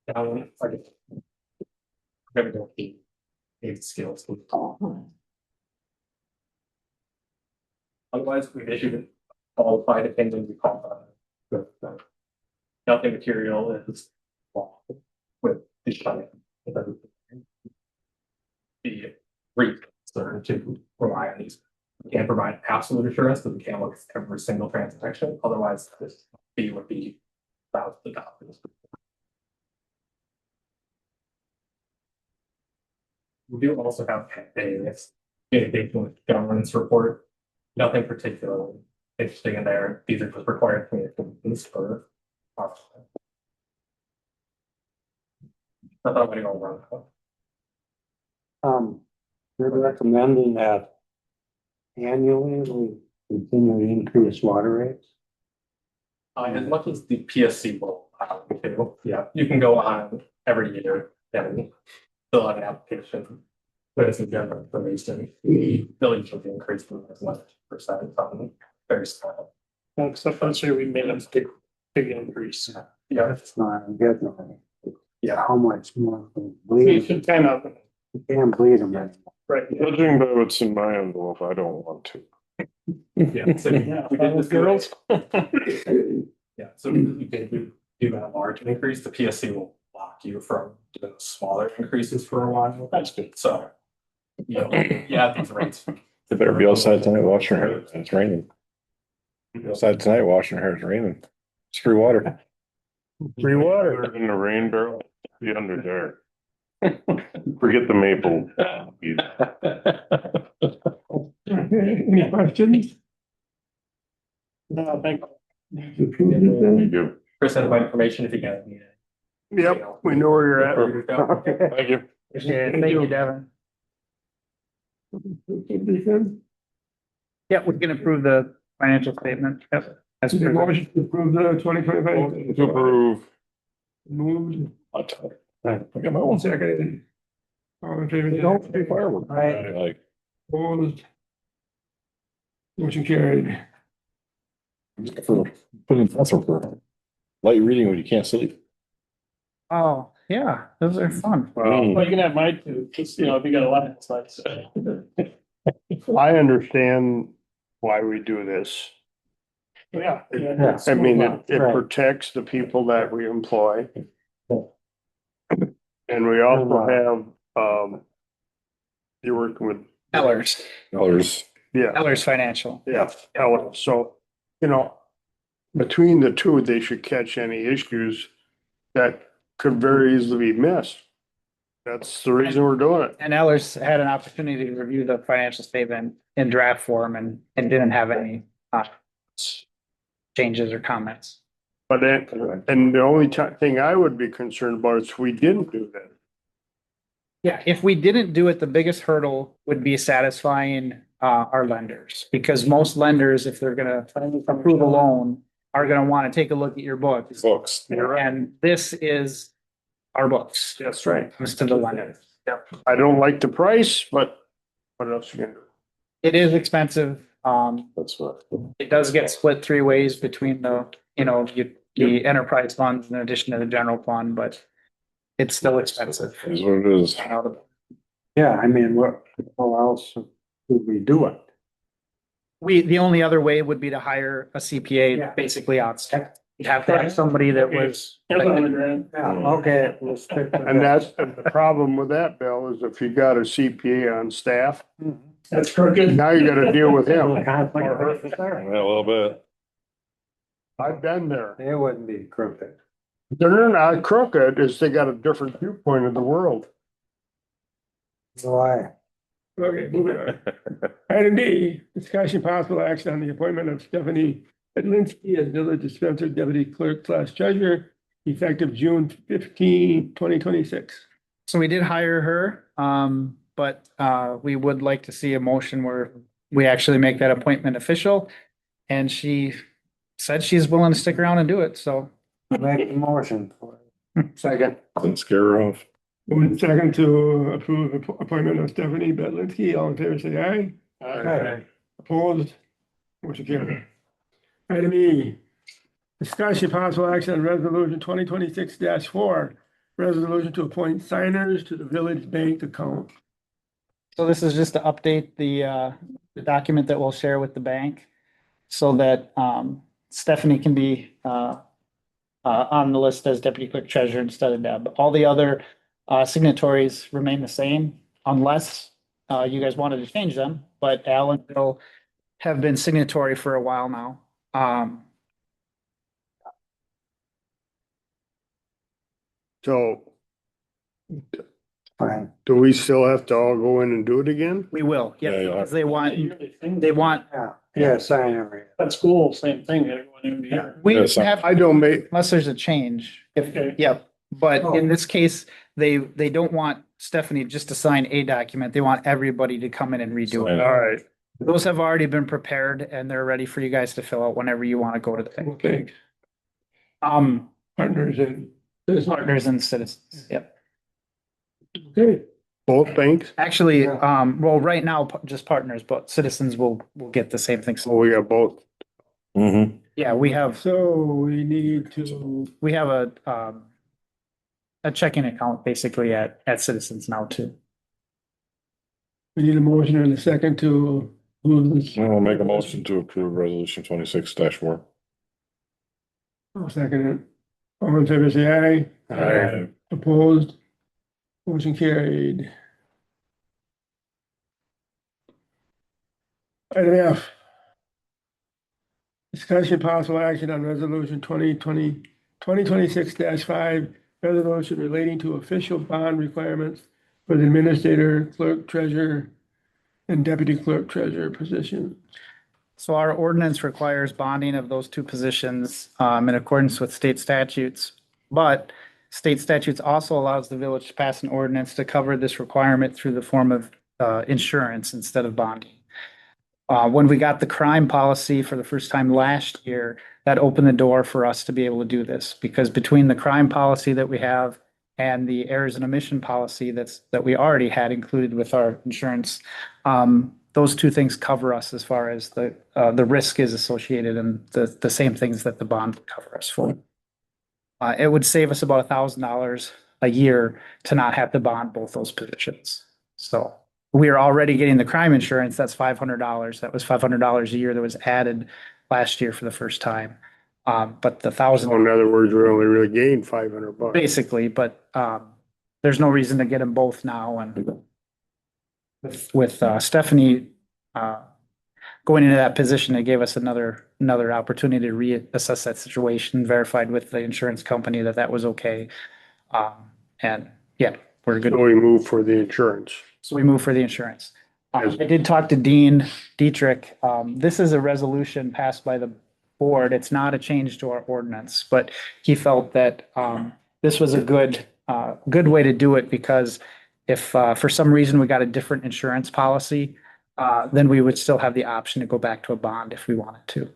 Now, I get. I'm gonna go eight skills. Otherwise, we've issued qualified opinion, we call that. Nothing material is wrong with the plan. Be concerned to rely on these. We can't provide absolute assurance because we can't look at every single transaction. Otherwise, this fee would be thousands of dollars. We do also have a communication with governance report. Nothing particularly interesting in there. These are just required communications for our. I thought I'm gonna go run. We're recommending that annually we continue to increase water rates. As much as the PSC will allow you to, yeah, you can go on every year and fill out an application. But it's in general information, they'll usually increase from as much percent on very small. Except I'm sure we made a big increase. Yeah, It's not good. yeah. How much more can You bleed? should kind of, You can't bleed them anymore. right, Judging by what's in my envelope, I don't want to. Yeah, so yeah, we did this girls. Yeah, so we did do that large increase, the PSC will block you from doing smaller increases for a while. That's good. So, you know, yeah, these rates. They better be outside tonight washing her hair. It's raining. Outside tonight washing her hair. It's raining. It's free water. Free water. In the rain barrel, be under there. Forget the maple. Any questions? No, thank You do. Percent of my information if you guys need it. Yep, we know where you're at. Okay. Thank you. Thank you, Devin. Yeah, we can approve the financial statement. Yep. As Is there a per- motion to approve the 2025? To approve. Moved. I got my own second. Seconded. All in favor? Don't be fireworks. Right. Like, Opposed? Motion carried. for, put in pencil for light reading when you can't sleep. Oh, yeah, those are fun. Mm. Well, you can have mine too, just, you know, if you got a lot, it's like. I understand why we do this. Yeah. I mean, it Right. protects the people that we employ. And we also have, you're working with, Ellers, yeah, Ellers Financial. yeah, Ellen. So, you know, between the two, they should catch any issues that could very easily be missed. That's the reason we're doing it. And Ellers had an opportunity to review the financial statement in draft form and didn't have any changes or comments. But then, and the only thing I would be concerned about is if we didn't do that. Yeah, if we didn't do it, the biggest hurdle would be satisfying our lenders. Because most lenders, if they're gonna approve a loan, are gonna wanna take a look at your books. Books. And this is our books. That's right. Comes to the lenders. I don't like the price, but what else you gonna do? It is expensive. That's what. It does get split three ways between the, the enterprise funds in addition to the general fund, but it's still expensive. Is what it is. Yeah, I mean, how else would we do it? The only other way would be to hire a CPA basically on staff. You'd have to have somebody that was. Yeah, okay. We'll stick with And that. that's the problem with that, Bill, is if you got a CPA on staff, That's crooked. now you gotta deal with him. Conflict of interest Yeah, there. a little bit. I've been there. It wouldn't be crooked. They're not crooked, it's they got a different viewpoint of the world. Why? Okay, moving on. Item D, discussion possible action on the appointment of Stephanie Bedlinski as village dispenser deputy clerk / treasurer, effective June 15, 2026. So we did hire her, but we would like to see a motion where we actually make that appointment official. And she said she's willing to stick around and do it, so. Make the motion for it. Second. Didn't scare her off. Moving second to approve appointment of Stephanie Bedlinski, all in favor, say aye. Aye. Opposed? Motion carried. Item E, discussion possible action on resolution 2026-4, resolution to appoint signers to the village bank account. So this is just to update the document that we'll share with the bank so that Stephanie can be on the list as deputy clerk treasurer instead of Deb. All the other signatories remain the same unless you guys wanted to change them, but Al and Bill have been signatory for a while now. So Fine. do we still have to all go in and do it again? We will, yeah, Yeah, you'll because they want, Yeah, sign every. At school, same thing, they're going in here. we Yeah, so- have, I don't make, unless there's a change, Okay. yep. But Oh. in this case, they don't want Stephanie just to sign a document. They want everybody to come in and redo it. all right, Those have already been prepared and they're ready for you guys to fill out whenever you want to go to the bank. okay, partners and. Partners and citizens, yep. Okay, both banks, Actually, well, right now, just partners, but citizens will get the same thing. so So, we got both. Mm-hmm. yeah, we have So we need to, a checking account basically at Citizens now too. we need a motion and a second to move this. I'll make a motion to approve resolution 26-4. I'll second it. All in favor, say aye. Aye. Opposed? Motion carried. Item F. Discussion possible action on resolution 2026-5, resolution relating to official bond requirements for the administrator, clerk treasurer, and deputy clerk treasurer position. So our ordinance requires bonding of those two positions in accordance with state statutes. But State statutes also allows the village to pass an ordinance to cover this requirement through the form of insurance instead of bonding. When we got the crime policy for the first time last year, that opened the door for us to be able to do this, because between the crime policy that we have and the errors and omission policy that we already had included with our insurance, those two things cover us as far as the risk is associated, and the same things that the bond would cover us for. It would save us about $1,000 a year to not have to bond both those positions. So we are already getting the crime insurance. That's $500. That was $500 a year that was added last year for the first time. But the $1,000. In other words, we only really gained $500. Basically, but there's no reason to get them both now. And with Stephanie going into that position, it gave us another opportunity to reassess that situation, verified with the insurance company that was okay. And yeah, we're good. So we move for the insurance. So we move for the insurance. I did talk to Dean Dietrich. This is a resolution passed by the board. It's not a change to our ordinance, but he felt that this was a good way to do it, because if for some reason we got a different insurance policy, then we would still have the option to go back to a bond if we wanted to.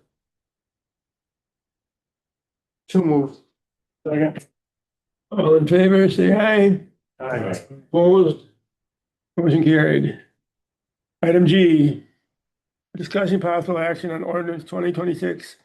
So move. Second. All in favor, say aye. Aye. Opposed? Motion carried. Item G, discussion possible action on ordinance 2026-2,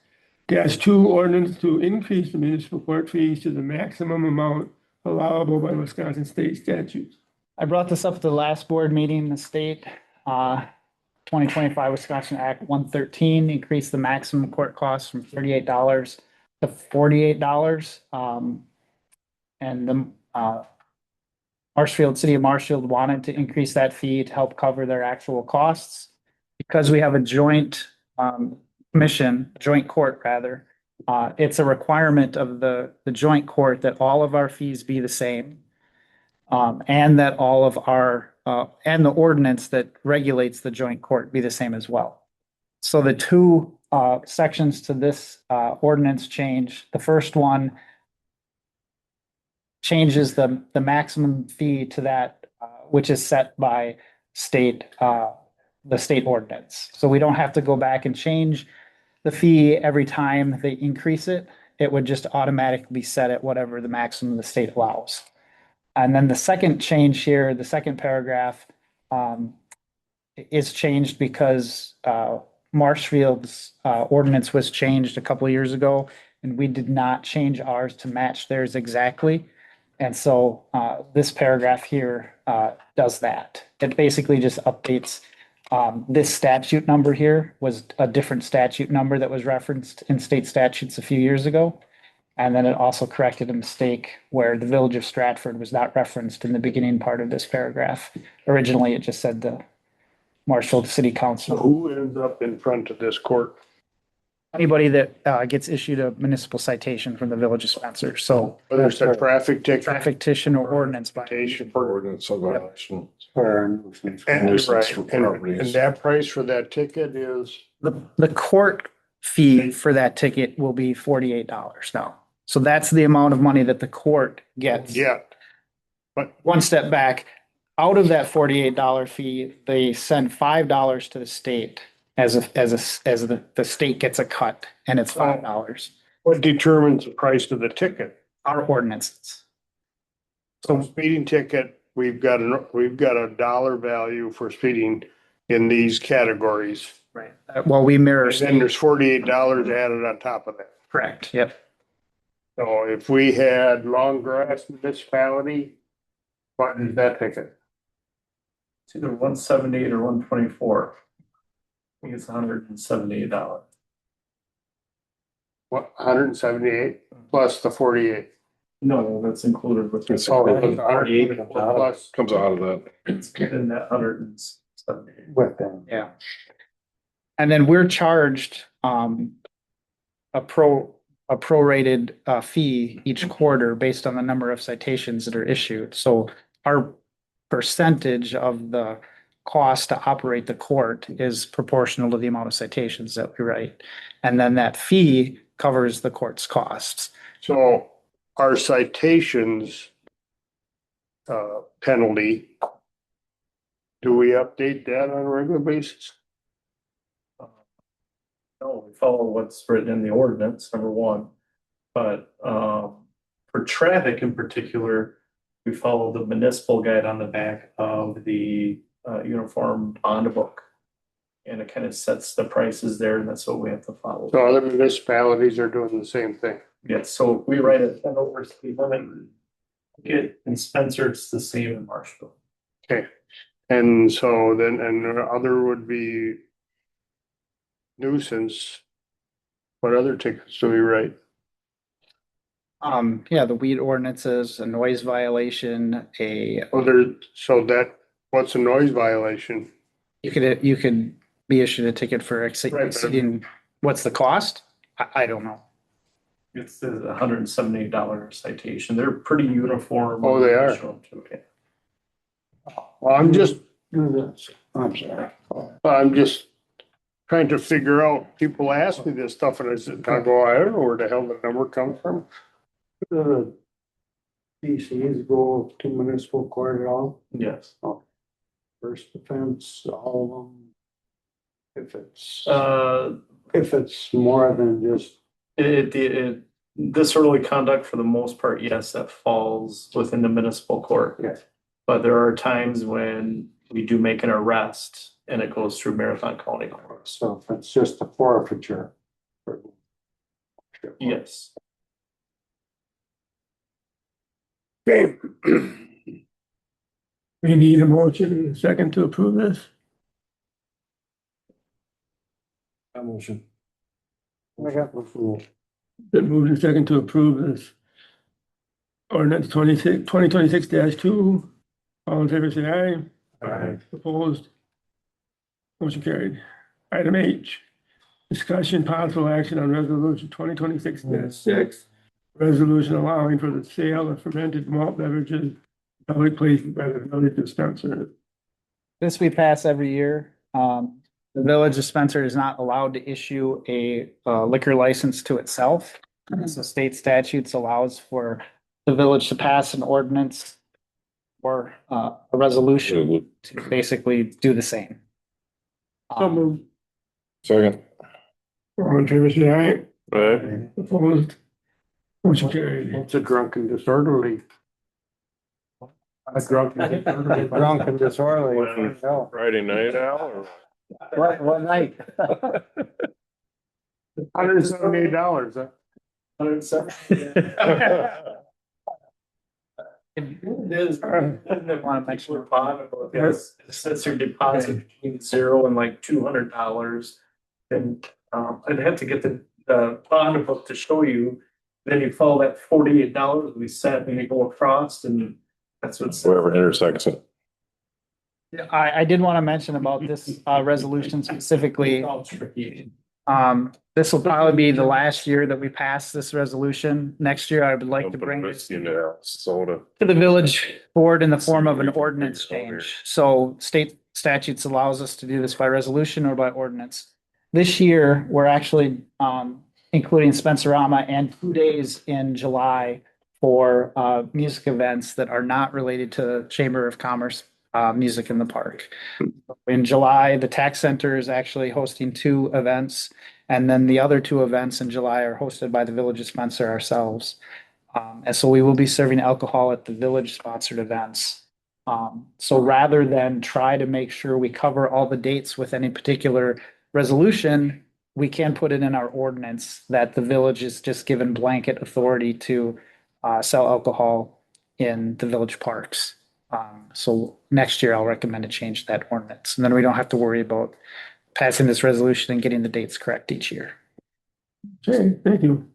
ordinance to increase the municipal court fees to the maximum amount allowable by Wisconsin state statutes. I brought this up at the last board meeting. The state 2025 Wisconsin Act 113 increased the maximum court costs from $38 to $48. And the City of Marshfield wanted to increase that fee to help cover their actual costs. Because we have a joint joint court rather, it's a requirement of the joint court that all of our fees be the same. And that all of our, and the ordinance that regulates the joint court be the same as well. So the two sections to this ordinance change. The first one changes the maximum fee to that which is set by the state ordinance. So we don't have to go back and change the fee every time they increase it. It would just automatically be set at whatever the maximum the state allows. And then the second change here, the second paragraph, is changed because Marshfield's ordinance was changed a couple of years ago, and we did not change ours to match theirs exactly. And so this paragraph here does that. It basically just updates this statute number here was a different statute number that was referenced in state statutes a few years ago. And then it also corrected a mistake where the Village of Stratford was not referenced in the beginning part of this paragraph. Originally, it just said the Marshfield City Council. Who ends up in front of this court? Anybody that gets issued a municipal citation from the Village of Spencer. So Whether it's a traffic ticket. traffic ticket or ordinance violation. Ordinance of violation. And Nuisance right, for and properties. that price for that ticket is, The court fee for that ticket will be $48 now. So that's the amount of money that the court gets. yeah, One step back, out of that $48 fee, they send $5 to the state as the state gets a cut, and it's $5. what determines the price of the ticket? Our ordinances. So speeding ticket, we've got a dollar value for speeding in these categories. Right. Well, we mirror. And then there's $48 added on top of that. Correct, yep. So if we had Long Grass municipality, what is that ticket? It's either 178 or 124. I think it's $178. What, 178 plus the 48? No, that's included with It's Oh, all- it's 108 plus. Comes out of that. it's in that 178. with them. Yeah. And then we're charged a prorated fee each quarter based on the number of citations that are issued. So our percentage of the cost to operate the court is proportional to the amount of citations that we write. And then that fee covers the court's costs. So our citations penalty, do we update that on a regular basis? No, we follow what's written in the ordinance, number one. But for traffic in particular, we follow the municipal guide on the back of the uniform bond book. And it kind of sets the prices there, and that's what we have to follow. So other municipalities are doing the same thing. Yes, so if we write a 10 over speed limit, get in Spencer, it's the same in Marshall. Okay, and so then, and the other would be nuisance. What other tickets do we write? Yeah, the weed ordinances, a noise violation, So that, what's a noise violation? you could be issued a ticket for exceeding, what's the cost? I don't know. It's a $178 citation. They're pretty uniform. Oh, they are. Show 'em to it. Well, I'm just, I'm sorry. I'm just trying to figure out, people ask me this stuff and I said, I don't know where the hell the number comes from. The DCs go to municipal court at all? Yes. First offense, all of them. If it's more than just, Disorderly conduct for the most part, yes, that falls within the municipal court. Yes. But there are times when we do make an arrest and it goes through Marathon County Court. so if it's just a forfeiture. Yes. Okay. We need a motion and a second to approve this. Motion. I got the fool. Been moved and second to approve this. Ordinance 2026-2. All in favor, say aye. Aye. Opposed? Motion carried. Item H, discussion possible action on resolution 2026-6. Resolution allowing for the sale of fermented malt beverages in public places by the village dispenser. This we pass every year. The village dispenser is not allowed to issue a liquor license to itself. So state statutes allows for the village to pass an ordinance or a resolution to basically do the same. So moved. Second. All in favor, say aye. Right. Opposed? Motion carried. It's a drunken disorderly. A drunken disorderly. Drunk and disorderly. No. Friday night, Al, or? What night? $178, huh? It is. Want to make sure bond book has sets your deposit between $0 and like $200. And I'd have to get the bond book to show you. Then you follow that $48 we set and you go across and that's what's. Whoever intersects it. I did want to mention about this resolution specifically. This will probably be the last year that we pass this resolution. Next year, I would like to bring this Soda. to the village board in the form of an ordinance change. So state statutes allows us to do this by resolution or by ordinance. This year, we're actually including Spencerama and 2 days in July for music events that are not related to Chamber of Commerce music in the park. In July, the tax center is actually hosting 2 events, and then the other 2 events in July are hosted by the village dispenser ourselves. And so we will be serving alcohol at the village sponsored events. So rather than try to make sure we cover all the dates with any particular resolution, we can put it in our ordinance that the village is just given blanket authority to sell alcohol in the village parks. So next year, I'll recommend to change that ordinance, and then we don't have to worry about passing this resolution and getting the dates correct each year. Okay, thank you.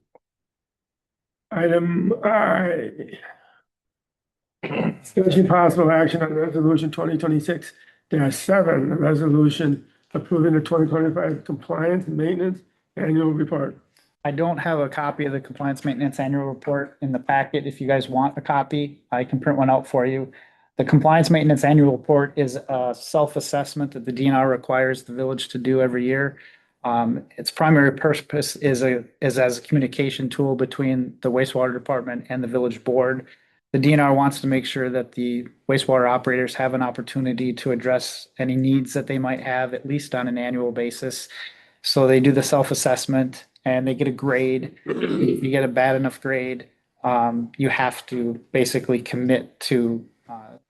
Item I. Discussion possible action on resolution 2026-7, a resolution approving the 2025 compliance and maintenance annual report. I don't have a copy of the compliance maintenance annual report in the packet. If you guys want a copy, I can print one out for you. The compliance maintenance annual report is a self-assessment that the DNR requires the village to do every year. Its primary purpose is as a communication tool between the wastewater department and the village board. The DNR wants to make sure that the wastewater operators have an opportunity to address any needs that they might have, at least on an annual basis. So they do the self-assessment and they get a grade. If you get a bad enough grade, you have to basically commit to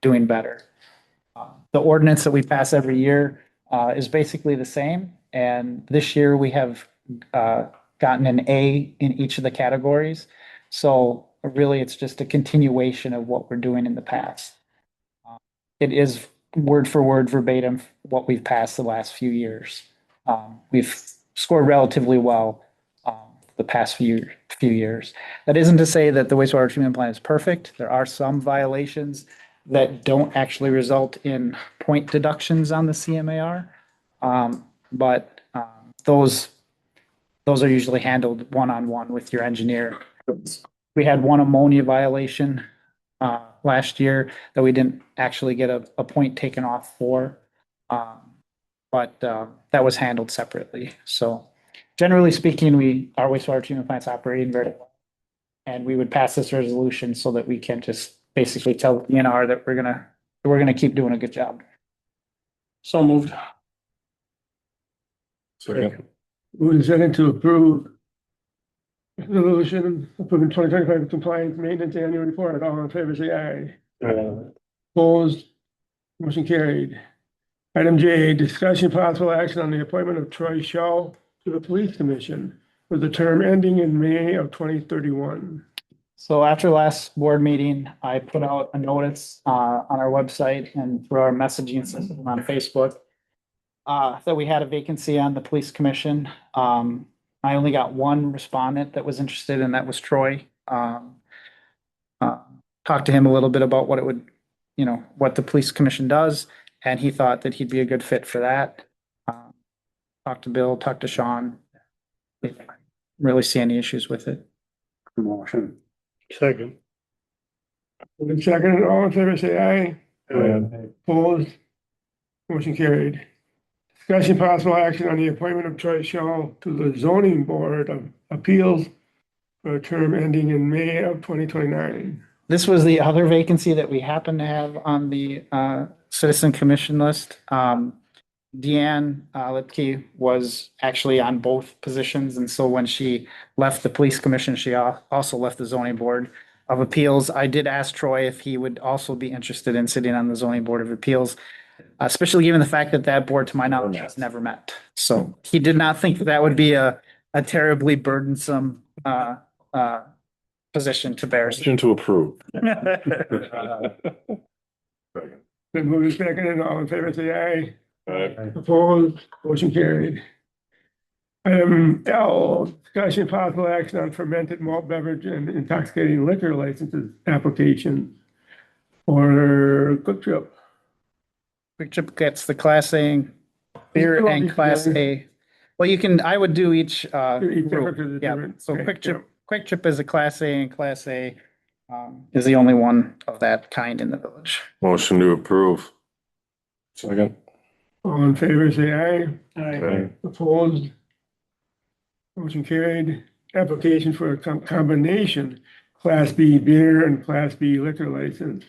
doing better. The ordinance that we pass every year is basically the same. And this year we have gotten an A in each of the categories. So really, it's just a continuation of what we're doing in the past. It is word for word verbatim what we've passed the last few years. We've scored relatively well the past few years. That isn't to say that the wastewater treatment plant is perfect. There are some violations that don't actually result in point deductions on the CMAR. But those are usually handled one-on-one with your engineer. We had one ammonia violation last year that we didn't actually get a point taken off for. But that was handled separately. So generally speaking, our wastewater treatment plant's operating very well. And we would pass this resolution so that we can just basically tell the DNR that we're gonna keep doing a good job. So moved. Second. Moving second to approve resolution approving 2025 compliance maintenance annual report. All in favor, say aye. Opposed? Motion carried. Item J, discussion possible action on the appointment of Troy Shaw to the Police Commission with the term ending in May of 2031. So after last board meeting, I put out a notice on our website and through our messaging system on Facebook that we had a vacancy on the police commission. I only got one respondent that was interested, and that was Troy. Talked to him a little bit about what it would, what the police commission does, and he thought that he'd be a good fit for that. Talked to Bill, talked to Sean. Didn't really see any issues with it. Motion. Second. Moving second, all in favor, say aye. Opposed? Motion carried. Discussion possible action on the appointment of Troy Shaw to the zoning board of appeals for a term ending in May of 2029. This was the other vacancy that we happen to have on the citizen commission list. Deanne Lipke was actually on both positions, and so when she left the police commission, she also left the zoning board of appeals. I did ask Troy if he would also be interested in sitting on the zoning board of appeals, especially given the fact that that board, to my knowledge, has never met. So he did not think that would be a terribly burdensome position to bear. Motion to approve. Then moving second, and all in favor, say aye. Aye. Opposed? Motion carried. Item L, discussion possible action on fermented malt beverage and intoxicating liquor licenses application for Quick Trip. Quick Trip gets the Class A beer and Class A. Well, I would do each group. Yeah, so Quick Trip is a Class A, and Class A is the only one of that kind in the village. Motion to approve. Second. All in favor, say aye. Aye. Opposed? Motion carried. Application for a combination Class B beer and Class B liquor license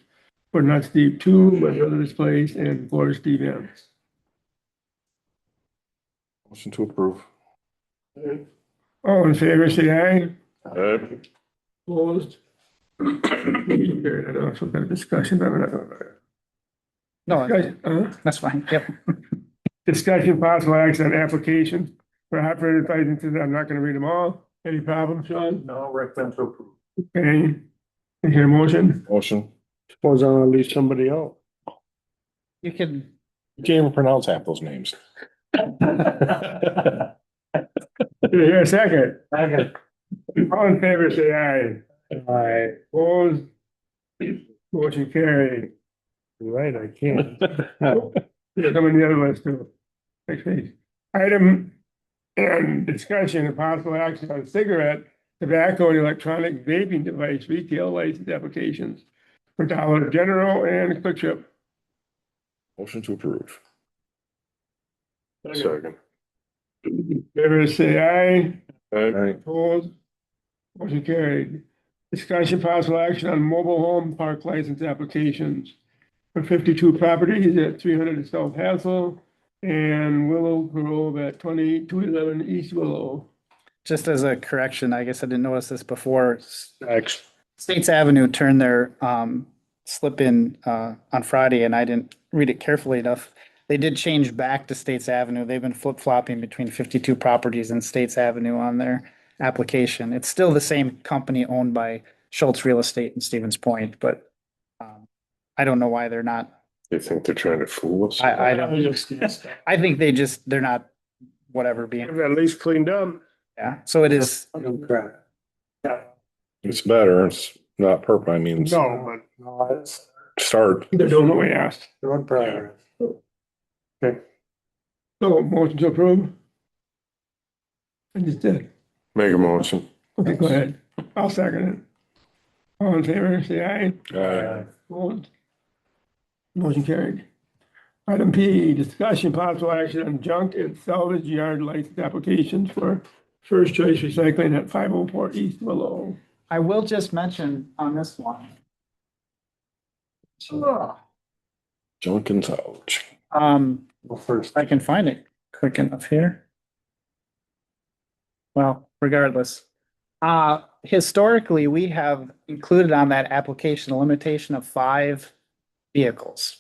for Nuts Deep 2, My Brother's Place, and Forest Events. Motion to approve. All in favor, say aye. Aye. Opposed? Motion carried. I know some kind of discussion, but I'm not gonna. No, that's fine. Yep. Discussion possible action on application for operator licenses. I'm not gonna read them all. Any problem, Sean? No, recommend to approve. Okay. I hear a motion. Motion. Suppose I'll leave somebody out. You can. You can't even pronounce half those names. Here, a second. All in favor, say aye. Aye. Opposed? Motion carried. Right, I can't. There's some in the other list too. Next page. Item and discussion of possible action on cigarette, tobacco, and electronic vaping device retail license applications for Dollar General and Quick Trip. Motion to approve. Second. Favor say aye. Alright. Opposed? Motion carried. Discussion possible action on mobile home park license applications for 52 properties at 300 South Hassel and Willow Grove at 2211 East Willow. Just as a correction, I guess I didn't notice this before. Next. States Avenue turned their slip in on Friday and I didn't read it carefully enough. They did change back to States Avenue. They've been flip-flopping between 52 properties and States Avenue on their application. It's still the same company owned by Schultz Real Estate in Stevens Point, but I don't know why they're not. They think they're trying to fool us? I don't. I think they're not whatever being, At least cleaned up. yeah. So it is. It's better, it's not perfect, I mean, No, No, it's start. but they're doing what we asked. good progress. So motion to approve? I just did. Make a motion. Okay, go ahead. I'll second it. All in favor, say aye. Aye. Opposed? Motion carried. Item P, discussion possible action on junk and salvage yard license applications for First Choice Recycling at 504 East Willow. I will just mention on this one. Junk and salvage. Well, first, I can find it quick enough here. Well, regardless. Historically, we have included on that application a limitation of 5 vehicles.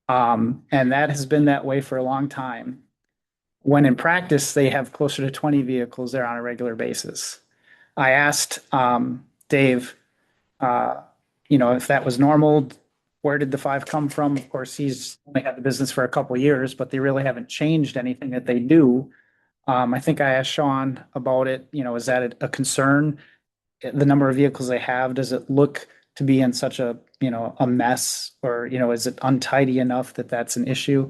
And that has been that way for a long time. When in practice, they have closer to 20 vehicles there on a regular basis. I asked Dave, if that was normal, where did the 5 come from? Of course, he's only had the business for a couple of years, but they really haven't changed anything that they do. I think I asked Sean about it, is that a concern? The number of vehicles they have, does it look to be in such a mess, or, is it untidy enough that that's an issue?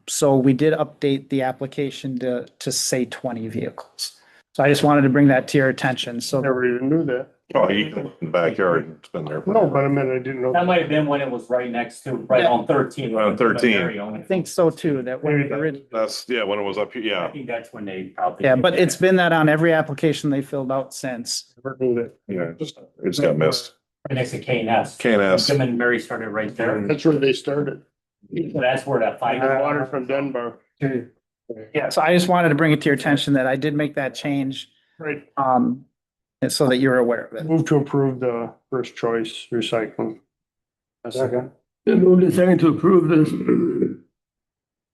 So we did update the application to say 20 vehicles. So I just wanted to bring that to your attention. So Never even knew that. Oh, you can, in the backyard, it's been there. No, but I mean, I didn't know. That might have been when it was right next to, right on 13. On 13. I think so too, that when the original. That's, yeah, when it was up here, I yeah. think that's when they probably. Yeah, but it's been that on every application they filled out since. Never knew that. Yeah, it just got missed. Right next to K and S. K&S. Tim and Mary started right there. That's where they started. So that's where that 5. Water from Dunbar. Yeah, so I just wanted to bring it to your attention that I did make that change, Right. and so that you're aware of it. Move to approve the First Choice Recycling. second, Then moved and second to approve this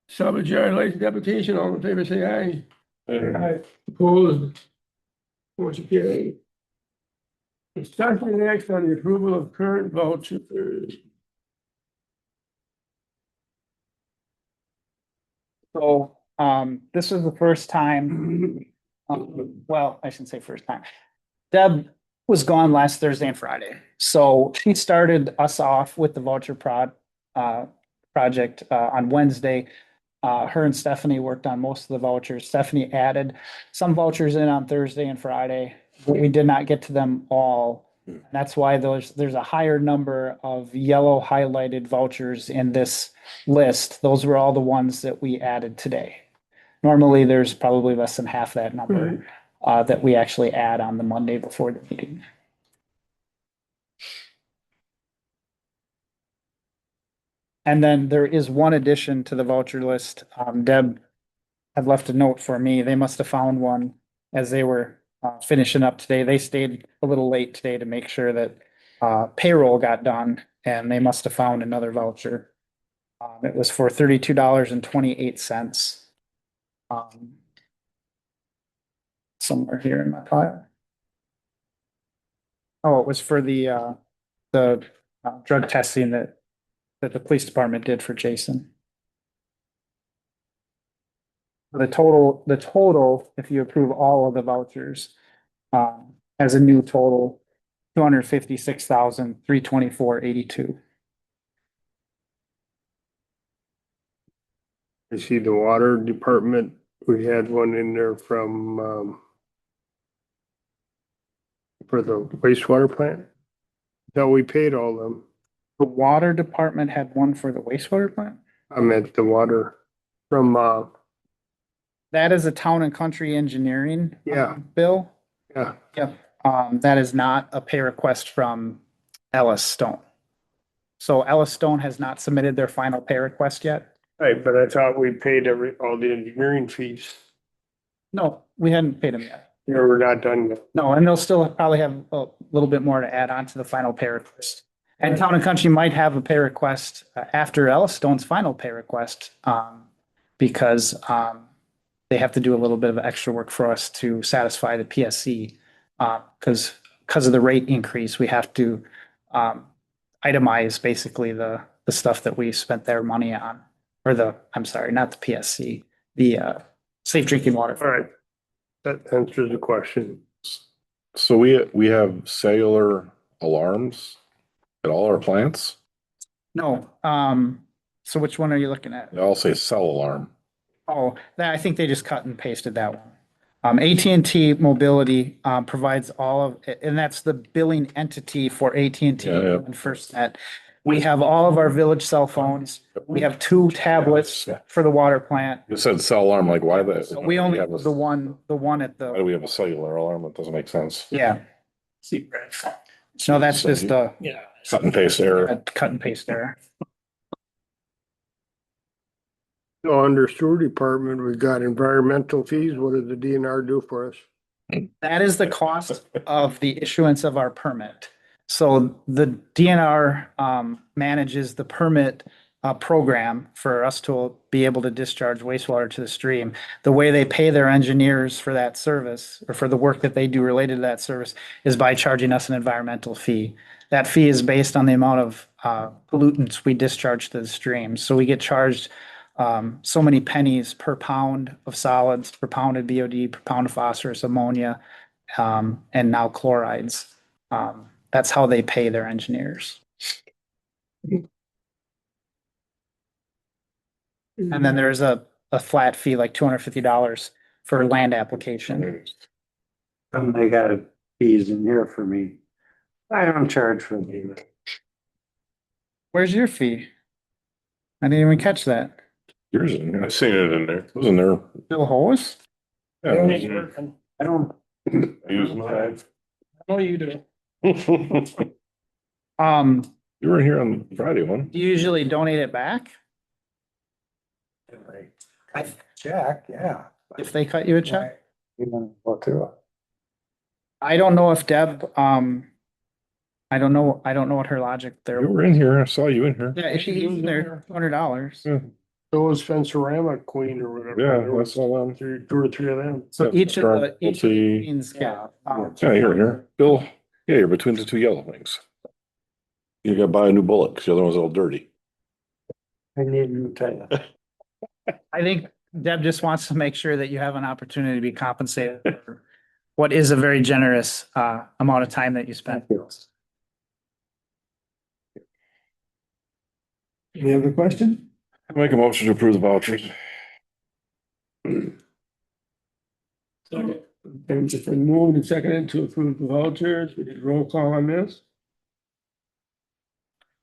salvage yard license application. All in favor, say aye. Aye. Opposed? Motion carried. Discussion next on the approval of current vouchers. So, this was the first time, well, I shouldn't say first time. Deb was gone last Thursday and Friday. So she started us off with the voucher project, on Wednesday. Her and Stephanie worked on most of the vouchers. Stephanie added some vouchers in on Thursday and Friday, but we did not get to them all. That's why there's a higher number of yellow highlighted vouchers in this list. Those were all the ones that we added today. Normally, there's probably less than half that number that we actually add on the Monday before the meeting. And then there is one addition to the voucher list. Deb had left a note for me. They must have found one as they were finishing up today. They stayed a little late today to make sure that payroll got done, and they must have found another voucher. It was for $32.28. Somewhere here in my file. Oh, it was for the drug testing that the police department did for Jason. The total, if you approve all of the vouchers, as a new total, $256,324.82. I see the water department. We had one in there from, for the wastewater plant. That we paid all them. The water department had one for the wastewater plant? I meant the water from, That is a town and country engineering. Yeah. Bill. Yeah. Yep. That is not a pay request from Ellis Stone. So Ellis Stone has not submitted their final pay request yet. Right, but I thought we paid all the engineering fees. No, we hadn't paid them yet. We're not done yet. No, and they'll still probably have a little bit more to add on to the final pay request. And Town and Country might have a pay request after Ellis Stone's final pay request, because they have to do a little bit of extra work for us to satisfy the PSC. Because of the rate increase, we have to itemize basically the stuff that we spent their money on, or I'm sorry, not the PSC, the safe drinking water. All right. That answers the question. So we have cellular alarms at all our plants? No, so which one are you looking at? They all say cell alarm. Oh, I think they just cut and pasted that one. AT&T Mobility provides all of, and that's the billing entity for AT&T Yeah. and FirstNet. We have all of our village cell phones. We have 2 tablets for the water plant. You said cell alarm, like why the? So we only have the one at Why do the, we have a cellular alarm? That doesn't make sense. yeah. See, Brad. No, that's just Yeah. Cut and paste error. a cut and paste there. So under sewer department, we've got environmental fees. What does the DNR do for us? That is the cost of the issuance of our permit. So the DNR manages the permit program for us to be able to discharge wastewater to the stream. The way they pay their engineers for that service, or for the work that they do related to that service, is by charging us an environmental fee. That fee is based on the amount of pollutants we discharge to the stream. So we get charged so many pennies per pound of solids, per pound of BOD, per pound of phosphorus, ammonia, and now chlorides. That's how they pay their engineers. And then there's a flat fee, like $250 for land application. And they got fees in here for me. I don't charge for these. Where's your fee? I didn't even catch that. Yours in there. I seen it in there. It was in there. Bill Hose? Yeah, it was in there. I don't, I use mine. I know you do. You were in here on Friday one. Do you usually donate it back I check, yeah. if they cut you a check? Even go through it. I don't know if Deb, I don't know what her logic there. You were in here. I saw you in here. Yeah, if she used their $200. Yeah. So was Fencerama Queen or whatever. Yeah, There was that's all them. 2 or 3 of them. So each of the See. queens get, Yeah, you're here. Bill, yeah, you're between the 2 yellow things. You gotta buy a new bullet because the other one's a little dirty. I need to tell you. I think Deb just wants to make sure that you have an opportunity to be compensated for what is a very generous amount of time that you spent. Any other question? Make a motion to approve the vouchers. Second. It's been moved and seconded to approve the vouchers. We did roll call on this.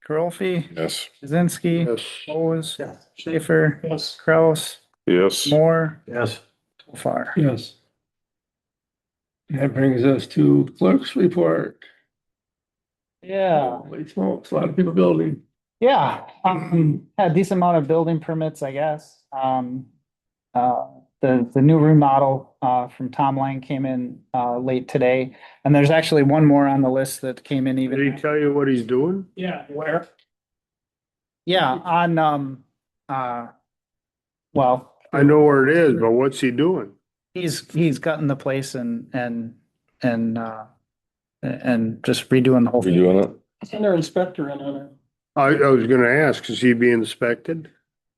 Karolfi, Yes. Kaczynski, Yes. Bose, Yes. Schaefer, Yes. Kraus, Yes. Moore, Yes. so far. Yes. That brings us to clerk's report. Yeah, Holy smokes, a lot of people building. yeah, had a decent amount of building permits, I guess. The new remodel from Tom Lang came in late today, and there's actually one more on the list that came in Did he even. tell you what he's doing? Yeah, where? Yeah, on well, I know where it is, but what's he doing? he's gutting the place and just redoing the whole We thing. doing it? Send our inspector in on it. I was gonna ask, is he being inspected?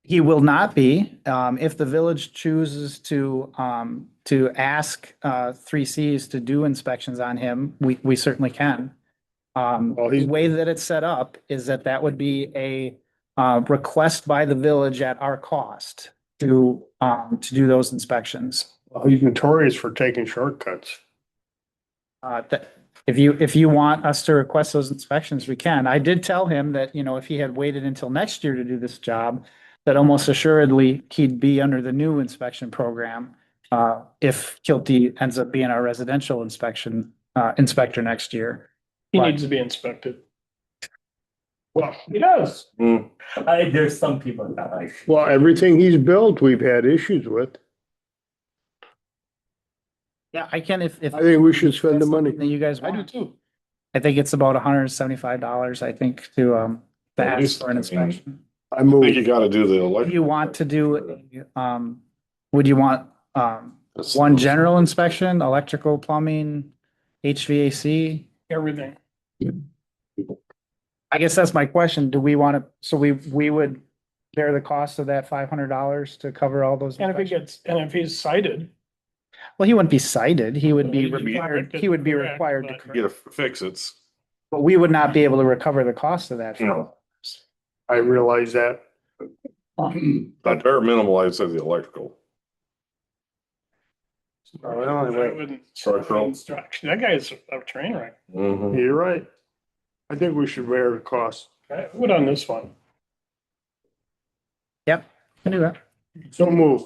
He will not be, if the village chooses to ask, 3Cs to do inspections on him, we certainly can. Well, The he's, way that it's set up is that would be a, request by the village at our cost to do those inspections. he's notorious for taking shortcuts. If you want us to request those inspections, we can. I did tell him that, if he had waited until next year to do this job, that almost assuredly he'd be under the new inspection program. if Kilty ends up being our residential inspector next year. He But- needs to be inspected. Well, he does. There's some people that like. Well, everything he's built, we've had issues with. Yeah, I can, if. I think we should spend the money. That you guys I do want. too. I think it's about $175, I think, to At ask least, for an I mean, inspection. I I think you move, gotta do the Do electric. you want to do, would you want, one general inspection, electrical, plumbing, HVAC? Everything. I guess that's my question. Do we want to, so we would bear the cost of that $500 to cover all those? And if he inspections? gets, and if he's cited, Well, he wouldn't be cited. He would be Well, he'd be required, corrected, he would be correct, required to but- correct. You gotta fix it. But we would not be able to recover the cost of that. No. I realize that. But bare minimal, I'd say the electrical. Well, the I only way- wouldn't. Structural. Instruction. That guy's a train wreck. Mhm. You're right. I think we should bear the cost. I would on this one. Yep, can do that. So move.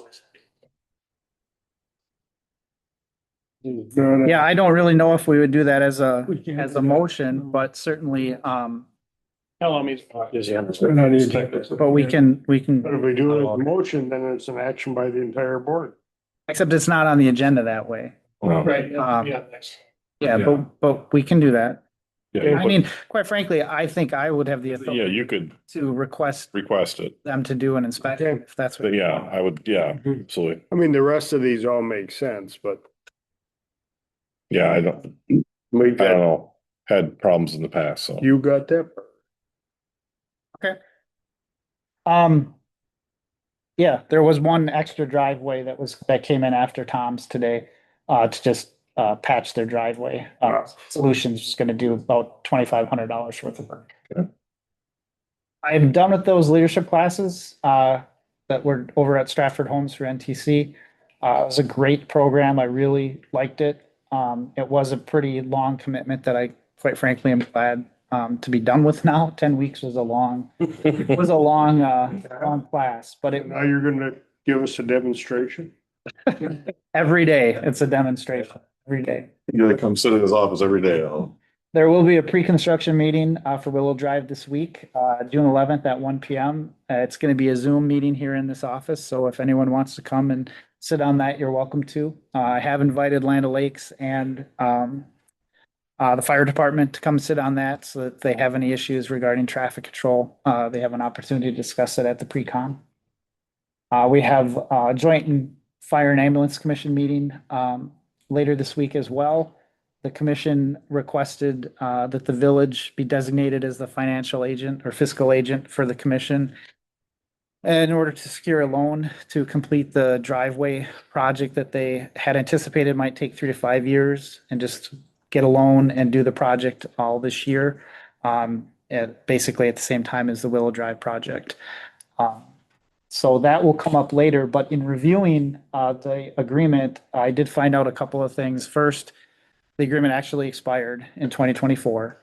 Yeah, I don't really know if we would do that as a motion, but certainly, How long he's. but we can, But if we do it as a motion, then it's an action by the entire board. except it's not on the agenda that way. Well, Right, yeah, Um, next. Yeah, Yeah. but we can do that. yeah, I mean, quite frankly, I think I would have the yeah, authority you could to request request it. them to do an inspection if that's what. But yeah, I would, yeah, absolutely. I mean, the rest of these all make sense, but Yeah, I don't we got, know. Had problems in the past, so. you got that. Yeah, there was one extra driveway that came in after Tom's today, to just, patch their driveway. Solutions is gonna do about $2,500 worth of work. Okay. I'm done with those leadership classes, that were over at Stratford Homes for NTC. It was a great program. I really liked it. It was a pretty long commitment that I, quite frankly, am glad, to be done with now. 10 weeks was a long class, but Now you're gonna give us a demonstration? every day, it's a demonstration, every day. You gotta come sit in his office every day. There will be a pre-construction meeting, for Willow Drive this week, June 11th at 1 PM. It's gonna be a Zoom meeting here in this office, so if anyone wants to come and sit on that, you're welcome to. I have invited Land O'Lakes and, the fire department to come sit on that so that if they have any issues regarding traffic control, they have an opportunity to discuss it at the pre-con. We have a joint fire and ambulance commission meeting, later this week as well. The commission requested, that the village be designated as the financial agent or fiscal agent for the commission in order to secure a loan to complete the driveway project that they had anticipated might take 3 to 5 years, and just get a loan and do the project all this year. Basically at the same time as the Willow Drive project. So that will come up later, but in reviewing, the agreement, I did find out a couple of things. First, the agreement actually expired in 2024.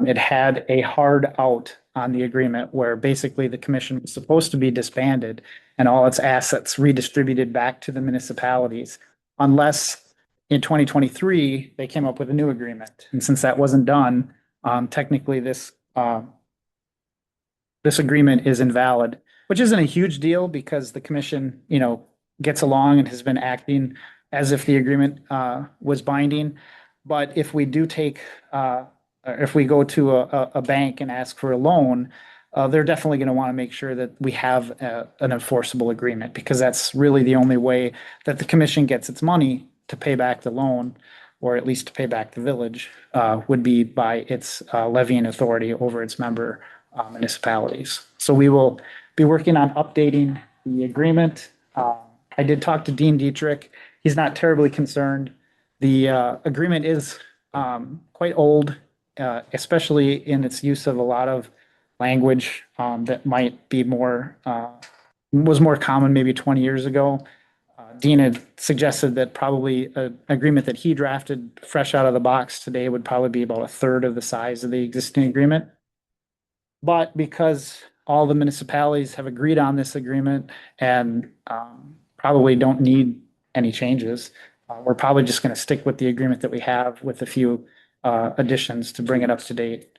It had a hard out on the agreement where basically the commission was supposed to be disbanded and all its assets redistributed back to the municipalities, unless in 2023, they came up with a new agreement. And since that wasn't done, technically this agreement is invalid, which isn't a huge deal because the commission, gets along and has been acting as if the agreement, was binding. But if we do if we go to a bank and ask for a loan, they're definitely going to want to make sure that we have an enforceable agreement, because that's really the only way that the commission gets its money to pay back the loan, or at least to pay back the village, would be by its levying authority over its member municipalities. So we will be working on updating the agreement. I did talk to Dean Dietrich. He's not terribly concerned. The agreement is quite old, especially in its use of a lot of language that might be was more common maybe 20 years ago. Dean had suggested that probably an agreement that he drafted fresh out of the box today would probably be about a third of the size of the existing agreement. But because all the municipalities have agreed on this agreement and probably don't need any changes. We're probably just going to stick with the agreement that we have with a few additions to bring it up to date,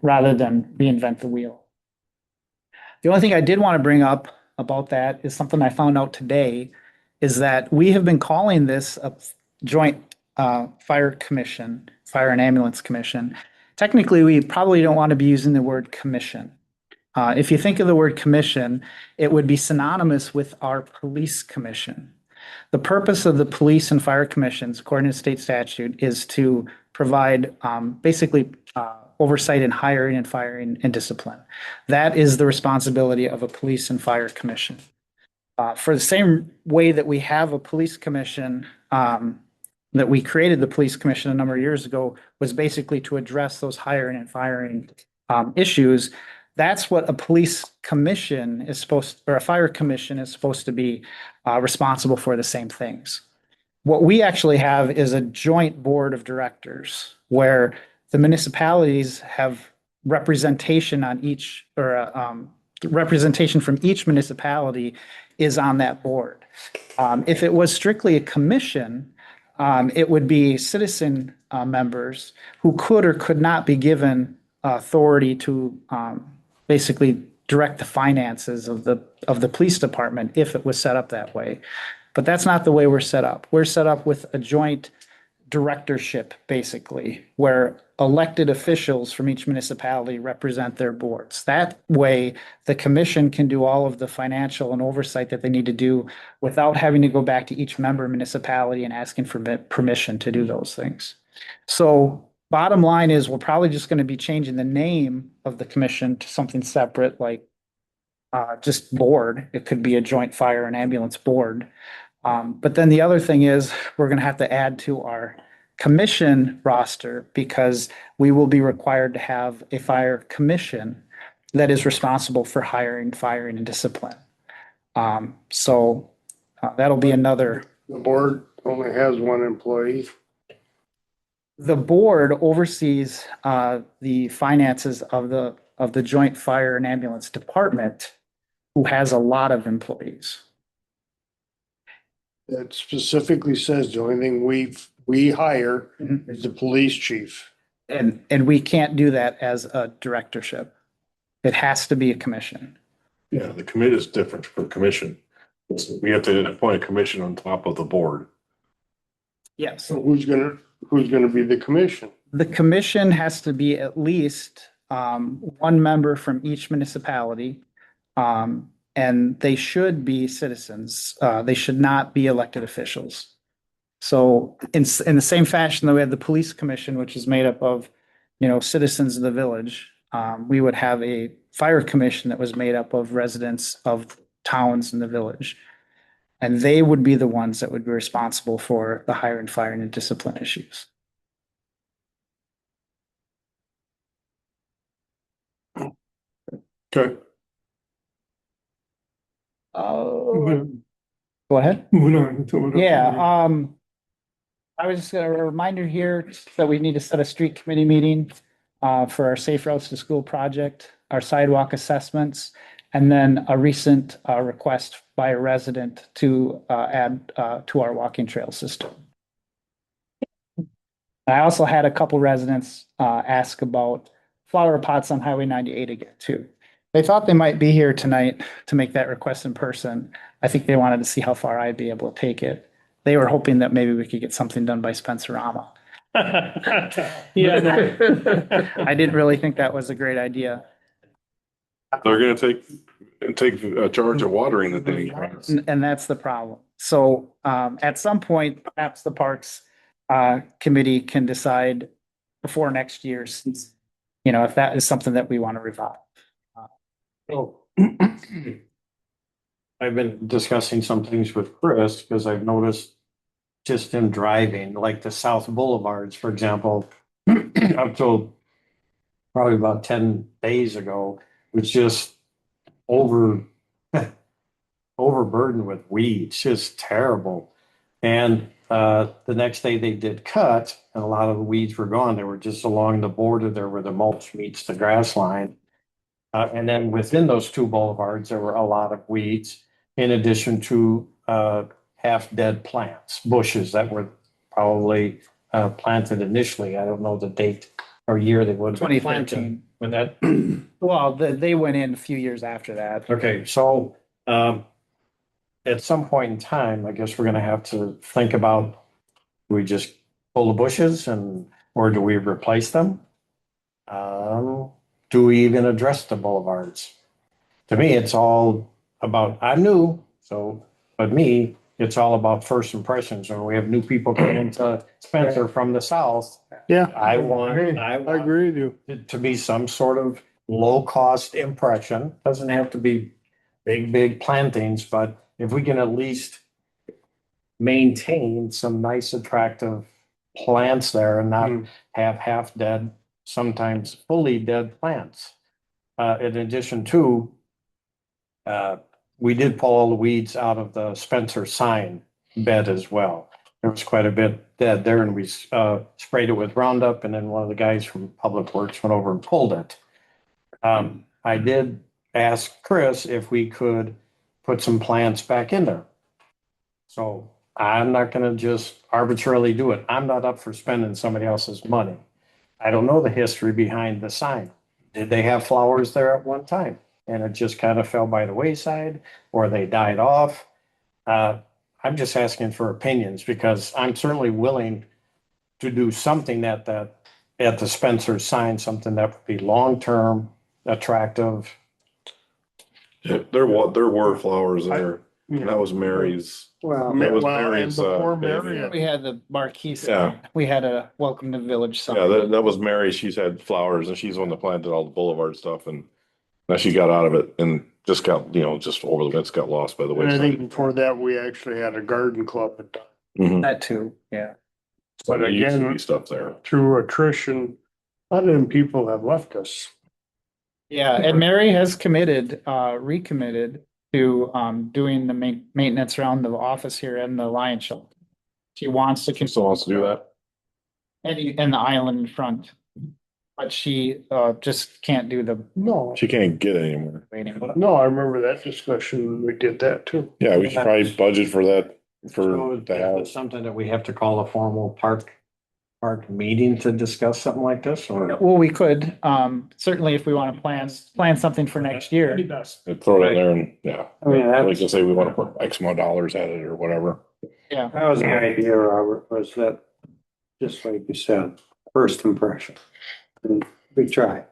rather than reinvent the wheel. The only thing I did want to bring up about that is something I found out today, is that we have been calling this a joint fire commission, fire and ambulance commission. Technically, we probably don't want to be using the word commission. If you think of the word commission, it would be synonymous with our police commission. The purpose of the police and fire commissions, according to state statute, is to provide basically oversight in hiring and firing and discipline. That is the responsibility of a police and fire commission. For the same way that we have a police commission, that we created the police commission a number of years ago, was basically to address those hiring and firing issues. That's what a police commission is supposed, or a fire commission is supposed to be responsible for, the same things. What we actually have is a joint board of directors where the municipalities have representation on each, or representation from each municipality is on that board. If it was strictly a commission, it would be citizen members who could or could not be given authority to basically direct the finances of the police department if it was set up that way. But that's not the way we're set up. We're set up with a joint directorship, basically, where elected officials from each municipality represent their boards. That way, the commission can do all of the financial and oversight that they need to do without having to go back to each member municipality and asking for permission to do those things. So bottom line is, we're probably just going to be changing the name of the commission to something separate, like just board. It could be a joint fire and ambulance board. But then the other thing is, we're going to have to add to our commission roster, because we will be required to have a fire commission that is responsible for hiring, firing, and discipline. So that'll be another. The board only has one employee. The board oversees the finances of the joint fire and ambulance department, who has a lot of employees. It specifically says the only thing we hire is the police chief. And we can't do that as a directorship. It has to be a commission. Yeah, the committee is different from commission. We have to appoint a commission on top of the board. Yes. So who's gonna be the commission? The commission has to be at least one member from each municipality. And they should be citizens. They should not be elected officials. So in the same fashion that we have the police commission, which is made up of, citizens of the village, we would have a fire commission that was made up of residents of towns in the village. And they would be the ones that would be responsible for the hiring, firing, and discipline issues. Okay. Go ahead. Moving on. Yeah, I was just gonna, a reminder here that we need to set a street committee meeting for our Safe Routes to School project, our sidewalk assessments, and then a recent request by a resident to add to our walking trail system. I also had a couple residents ask about flower pots on Highway 98 again too. They thought they might be here tonight to make that request in person. I think they wanted to see how far I'd be able to take it. They were hoping that maybe we could get something done by Spencerama. Yeah, no. I didn't really think that was a great idea. They're gonna take charge of watering the thing. And that's the problem. So at some point, perhaps the Parks Committee can decide before next year, since, if that is something that we want to revive. Oh. I've been discussing some things with Chris, because I've noticed just in driving, like the South Boulevards, for example, up till probably about 10 days ago, was just overburdened with weeds, just terrible. And the next day they did cut, and a lot of the weeds were gone. They were just along the border there where the mulch meets the grass line. And then within those two boulevards, there were a lot of weeds, in addition to half-dead plants, bushes that were probably planted initially. I don't know the date or year they would have been planted. 2013. When that, Well, they went in a few years after that. okay, so at some point in time, I guess we're gonna have to think about, do we just pull the bushes or do we replace them? Do we even address the boulevards? To me, it's all about, I'm new, but me, it's all about first impressions. When we have new people coming into Spencer from the south, Yeah. I want I agree with you. it to be some sort of low-cost impression. Doesn't have to be big plantings, but if we can at least maintain some nice attractive plants there and not have half-dead, sometimes fully dead plants. In addition to, we did pull all the weeds out of the Spencer sign bed as well. There was quite a bit dead there, and we sprayed it with Roundup, and then one of the guys from Public Works went over and pulled it. I did ask Chris if we could put some plants back in there. So I'm not gonna just arbitrarily do it. I'm not up for spending somebody else's money. I don't know the history behind the sign. Did they have flowers there at one time? And it just kind of fell by the wayside, or they died off? I'm just asking for opinions, because I'm certainly willing to do something at the Spencer sign, something that would be long-term, attractive. Yeah, there were flowers there. And that was Mary's. Well, That was Well, and Mary's, before baby. Mary, We had the marquee Yeah. sign. We had a welcome to village sign. Yeah, that was Mary. She's had flowers and she's the one that planted all the boulevard stuff, and now she got out of it and just got, just over the minutes got lost by the and I think wayside. before that, we actually had a garden club. Mhm. That too, yeah. But There used to be again, stuff there. through attrition, a lot of them people have left us. Yeah, and Mary has recommitted to doing the maintenance around the office here and the lion shelter. She wants to She still wants to do that. and the island in front. But she just can't do the No, She can't get it anymore. waiting. no, I remember that discussion. We did that too. Yeah, we should probably budget for that, So for is to have. this something that we have to call a formal park meeting to discuss something like this, or? Well, we could, certainly if we want to plan something for next year. And throw it in there and, yeah. I mean, Like that's, to say we want to put X amount of dollars at it or whatever. Yeah. that was the idea, Robert, was that, just like you said, first impression. And we try.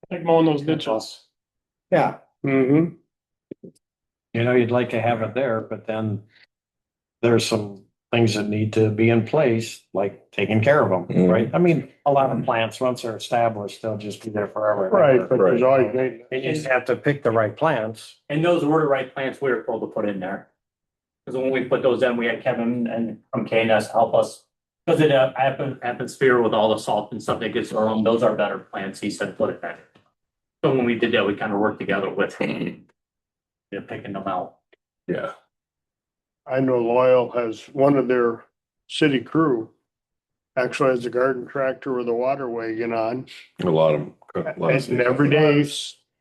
Like mowing those ditches. Yeah. Mm-hmm. You'd like to have it there, but then there's some things that need to be in place, like taking care of them, Mhm. right? I mean, a lot of plants, once they're established, they'll just be there forever. Right, but there's always maintenance. And you just have to pick the right plants. And those were the right plants we were told to put in there. Because when we put those in, we had Kevin and from KNS help us. Because it atmosphere with all the salt and stuff that gets around, those are better plants, he said, put it in. So when we did that, we kind of worked together with him. Yeah, picking them out. Yeah. I know Loyal has one of their city crew actually has a garden tractor with a water wagon on. A lot of. And every day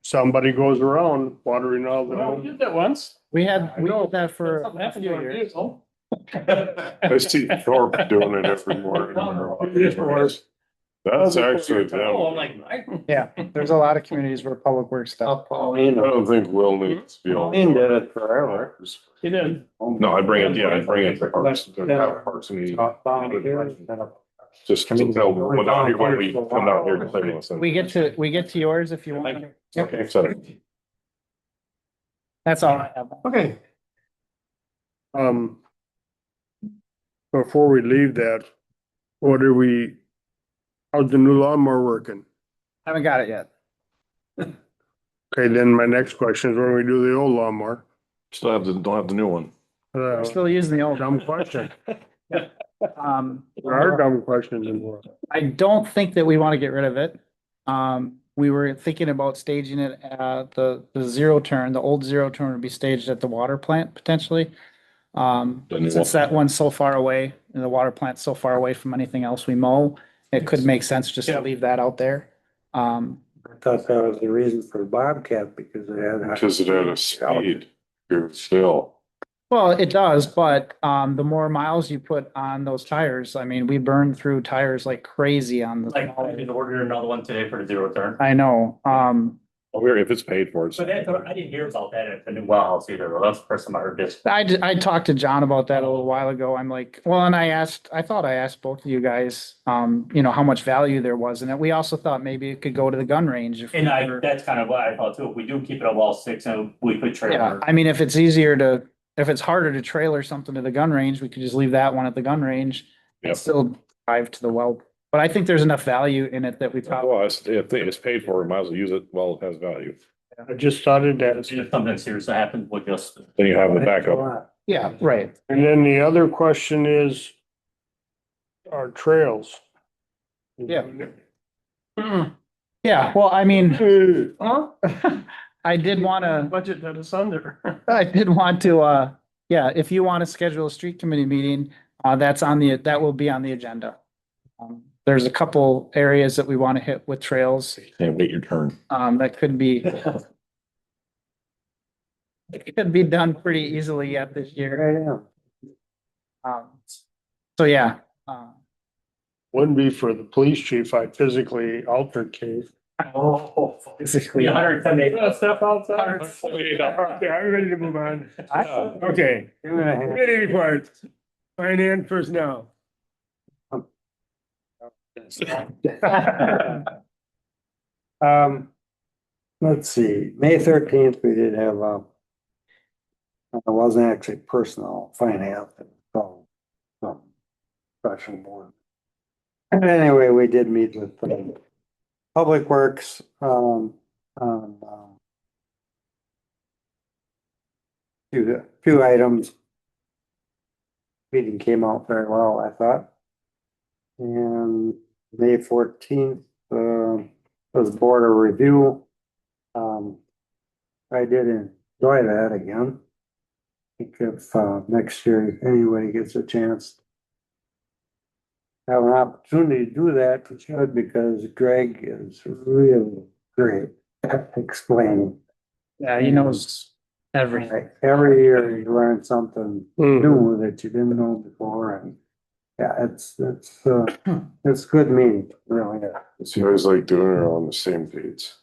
somebody goes around watering all Well, we the. did that once. We did that for Something a happened few to our years. vehicle. I see Thorpe doing it every morning. That's actually Oh, I'm them. like, Yeah, there's a lot of communities where public works stuff. I don't think Will needs to be on. Pauline did it forever. He did. No, I bring it to parks. Parks and just to tell them, when down here, when we come down here to play with them. We get to yours if you want. Okay, so That's all I have. Okay. Before we leave that, how's the new lawnmower working? Haven't got it yet. Okay, then my next question is when we do the old lawnmower. don't have the new one. We're still using the old. Dumb question. There Um, are dumb questions in there. I don't think that we want to get rid of it. We were thinking about staging it at the zero turn, the old zero turn would be staged at the water plant potentially. The new Since one. that one's so far away and the water plant's so far away from anything else we mow, it could make sense just to leave that out there. I thought that was the reason for the Bobcat, because they had. Because it had a speed. Still, Well, it does, but the more miles you put on those tires, I mean, we burn through tires like crazy on the. Like, I can order another one today for the zero turn. I know, If it's paid for, it's. But that, I didn't hear about that at the new well house either. Well, that's the first time I heard this. I talked to John about that a little while ago. I'm like, well, and I thought I asked both of you guys, how much value there was in it. We also thought maybe it could go to the gun range. If And we were- that's kind of what I thought too. If we do keep it a wall six and we could Yeah, trailer. I mean, if it's harder to trailer something to the gun range, we could just leave that one at the gun range. And Yep. still drive to the well, but I think there's enough value in it that we probably, Well, if it's paid for, we might as well use it while it has value. I just started that. If something serious happens, we'll just. Then you have the backup. yeah, right. And then the other question is our trails. Yeah. Yeah, well, I mean, Huh? I did wanna. Budget that is under. I did want to, yeah, if you want to schedule a street committee meeting, that will be on the agenda. There's a couple areas that we want to hit with trails, Can't wait your turn. that could be. It could be done pretty easily yet this year. So yeah, Wouldn't be for the police chief, I physically altered Cave. basically. 178. Step outside. Okay, I'm ready to move on. Okay, committee reports, finance personnel. Let's see, May 13th, we did have, it wasn't actually personnel, finance, so, special board. And anyway, we did meet with, Public Works, few items. Meeting came out very well, I thought. And May 14th, was border review. I did enjoy that again. I think if, next year, if anybody gets a chance have an opportunity to do that, we should, because Greg is really great at explaining. Yeah, he knows everything. Like, every year you learn something new that you didn't know before, and yeah, it's good meeting, really. it's always like doing it on the same dates.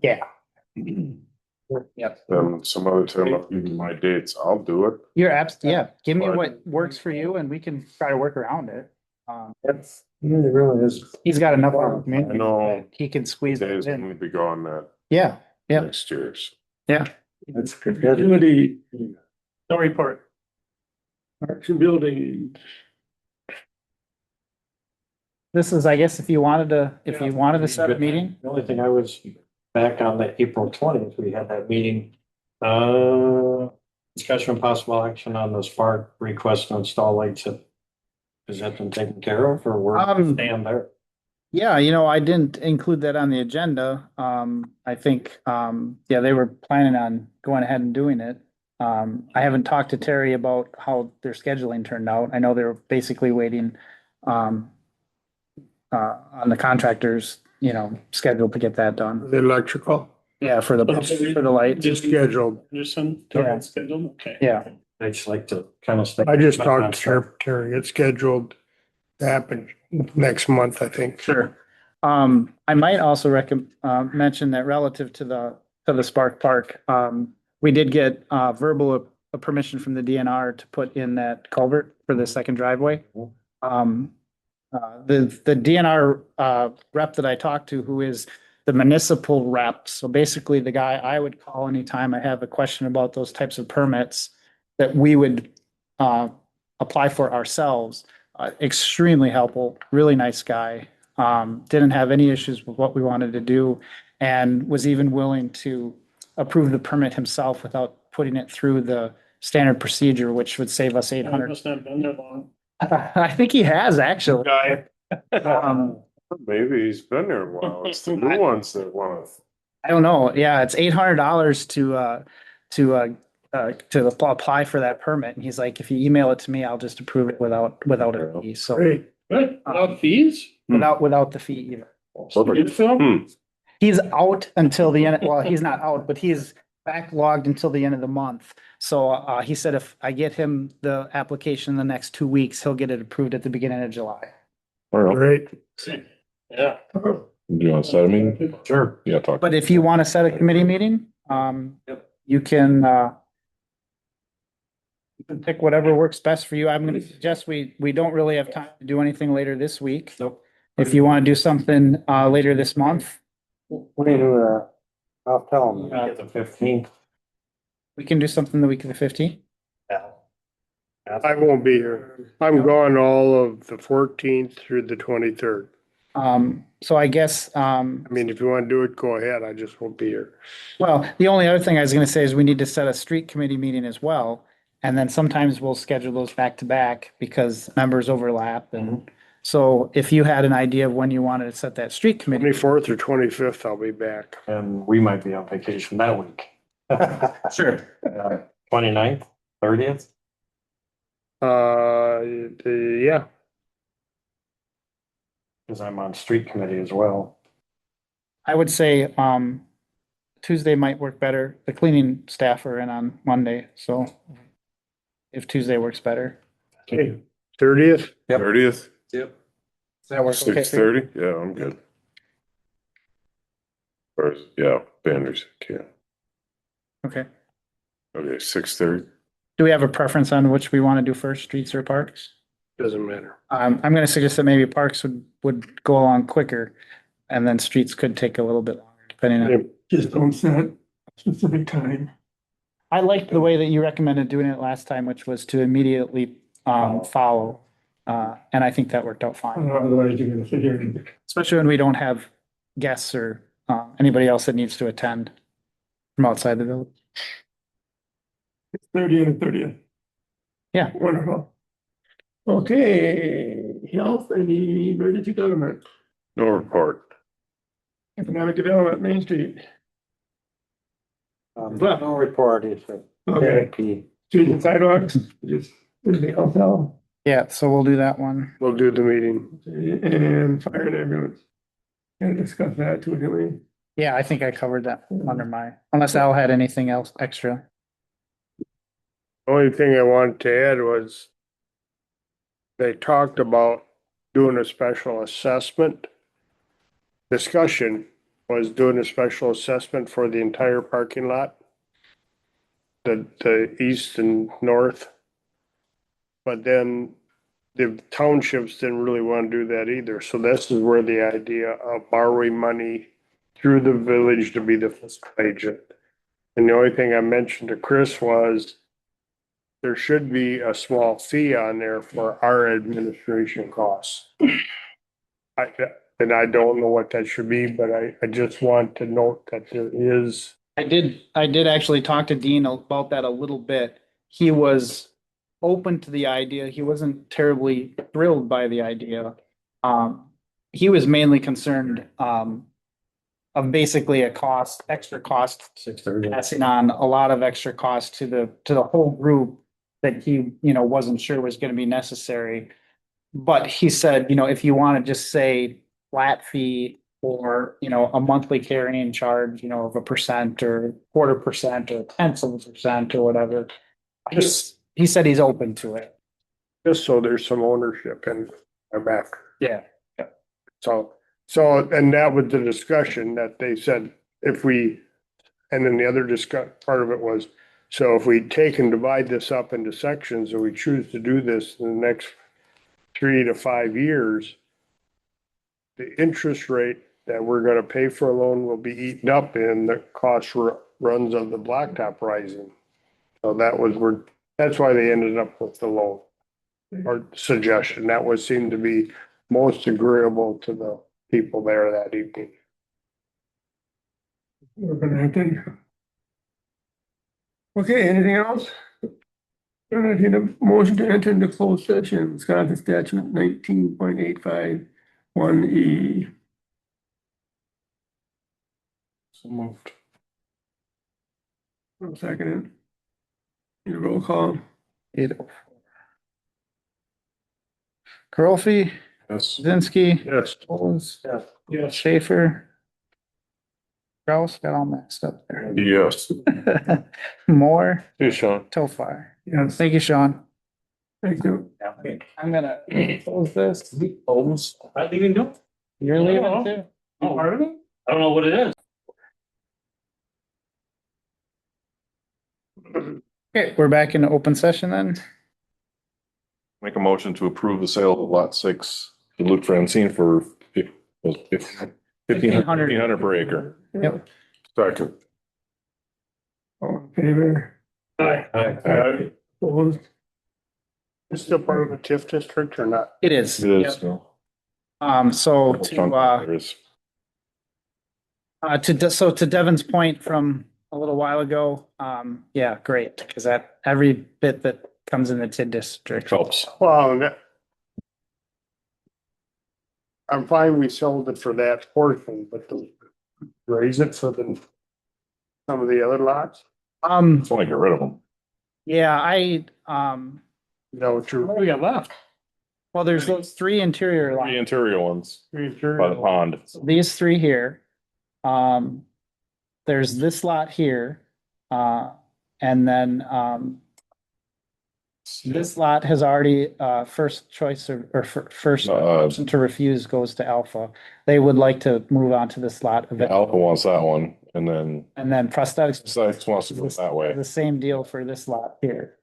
Yeah. Some other time, I'll give you my dates, I'll do it. Yeah, give me what works for you and we can try to work around it. It really is. He's got enough. I know. that He can squeeze it Days in. gonna be gone that Yeah, yeah, next year. yeah. That's good. Committee, No report. Parks and Building. This is, I guess, if you wanted to set a meeting. The only thing I was back on the April 20th, we had that meeting. Discussion of possible action on the Spark request to install lights. Has that been taken care of, or we're staying there? Yeah, I didn't include that on the agenda. I think, yeah, they were planning on going ahead and doing it. I haven't talked to Terry about how their scheduling turned out. I know they were basically waiting, on the contractors, scheduled to get that done. The electrical, Yeah, for the lights. just scheduled. Yeah. Scheduled, okay. Yeah. I just like to kind of stay. I just talked to Terry, it's scheduled to happen next month, I think. Sure. I might also mention that relative to the Spark Park, we did get verbal permission from the DNR to put in that culvert for the second driveway. The DNR rep that I talked to, who is the municipal rep, so basically the guy I would call anytime I have a question about those types of permits that we would apply for ourselves. Extremely helpful, really nice guy. Didn't have any issues with what we wanted to do, and was even willing to approve the permit himself without putting it through the standard procedure, which would save us 800. Must not have been there long. I think he has actually. Maybe he's been there a while. It's the new ones that want I don't know. Yeah, it's $800 to apply for that permit. And he's like, if you email it to me, I'll just approve it without a fee. So Great, good, without fees? without the fee either. to. Good film? He's out until the end. Well, he's not out, but he's backlogged until the end of the month. So, he said if I get him the application in the next 2 weeks, he'll get it approved at the beginning of July. All right. Great. Yeah, Do you want to set a meeting? sure. Yeah, talk. But if you want to set a committee meeting, you can, you can pick whatever works best for you. I'm gonna suggest we don't really have time to do anything later this week. Nope. If you want to do something, later this month, What do you do, I'll tell them. At the 15th. we can do something the week of the 15th. I won't be here. I'm gone all of the 14th through the 23rd. So I guess, I mean, if you want to do it, go ahead. I just won't be here. well, the only other thing I was gonna say is we need to set a street committee meeting as well. And then sometimes we'll schedule those back to back because members overlap. And so if you had an idea of when you wanted to set that street committee, 24th or 25th, I'll be back. And we might be on vacation that week. sure. 29th, 30th. Yeah, Because I'm on street committee as well. I would say, Tuesday might work better. The cleaning staff are in on Monday, so if Tuesday works better. okay, 30th. Yep. 30th, Does that work okay? 6:30? Yeah, I'm good. Or, yeah, Banner's, yeah. Okay. Okay, 6:30. Do we have a preference on which we want to do first, streets or parks? Doesn't matter. I'm gonna suggest that maybe parks would go along quicker and then streets could take a little bit longer, depending on. Just don't set a specific time. I liked the way that you recommended doing it last time, which was to immediately, follow. And I think that worked out fine, Otherwise, you're gonna sit here and especially when we don't have guests or, anybody else that needs to attend from outside the village. it's 30th and 30th. Yeah. Wonderful. Okay, health and emergency government, No report. economic development, Main Street. No report, he said. Okay, streets and sidewalks, just anything else now? Yeah, so we'll do that one. We'll do the meeting. And fire and ambulance. Gonna discuss that too, didn't we? Yeah, I think I covered that under unless Al had anything else extra. Only thing I wanted to add was they talked about doing a special assessment. Discussion was doing a special assessment for the entire parking lot. The east and north. But then the townships didn't really want to do that either. So this is where the idea of borrowing money through the village to be the fiscal agent. And the only thing I mentioned to Chris was there should be a small fee on there for our administration costs. And I don't know what that should be, but I just want to note that there is. I did actually talk to Dean about that a little bit. He was open to the idea. He wasn't terribly thrilled by the idea. He was mainly concerned, of basically extra cost, 6:30. passing on a lot of extra cost to the whole group that he, wasn't sure was gonna be necessary. But he said, if you want to just say flat fee or, a monthly carrying charge, of 1% or 1/4% or 0.1% or whatever. He said he's open to it. Just so there's some ownership in our back. Yeah. So, and that was the discussion that they said, and then the other part of it was, so if we take and divide this up into sections and we choose to do this in the next 3 to 5 years, the interest rate that we're gonna pay for a loan will be eaten up in the cost runs of the blacktop rising. So that's why they ended up with the loan or suggestion. That seemed to be most agreeable to the people there that evening. Okay, anything else? I need a motion to enter into closed session, Wisconsin statute 19.851E. So moved. One second. Need a roll call. Karolfi, Yes. Zinsky, Yes. Olds, Yes. Schaefer, Grouse got all messed up there. Yes. More, Hey, Sean. Tofar. Yeah, thank you, Sean. Thank you. I'm gonna close this. I didn't even know. You're leaving too? Oh, Part of it? I don't know what it is. Okay, we're back in open session then. Make a motion to approve the sale of lot 6 to Luke Francine for 1,500 per acre. Yep. Second. All in favor? Aye. Opposed? It's still part of the TIF district or not? It is. It is. So to Devin's point from a little while ago, yeah, great, because that every bit that comes in the TID district Helps. Well, I'm fine, we sold it for that portion, but to raise it for some of the other lots, Just want to get rid of them. Yeah, you know, what you're. What do we got left? well, there's those three interior The lots, interior ones by the pond. these three here. There's this lot here, and then, this lot has already, first choice or first option to refuse goes to Alpha. They would like to move on to this lot eventually. Alpha wants that one, and then And then prosthetics, Sykes wants to go that way. the same deal for this lot here.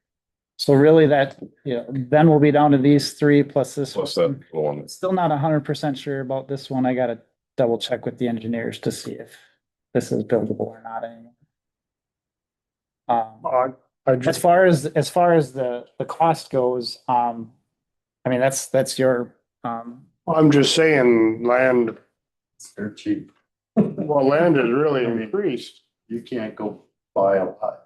So really that, then we'll be down to these three plus this Plus that one. little one. Still not 100% sure about this one. I gotta double check with the engineers to see if this is buildable or not anymore. I As just, far as the cost goes, I mean, that's your, I'm just saying, land, They're cheap. well, land has really increased. You can't go buy a lot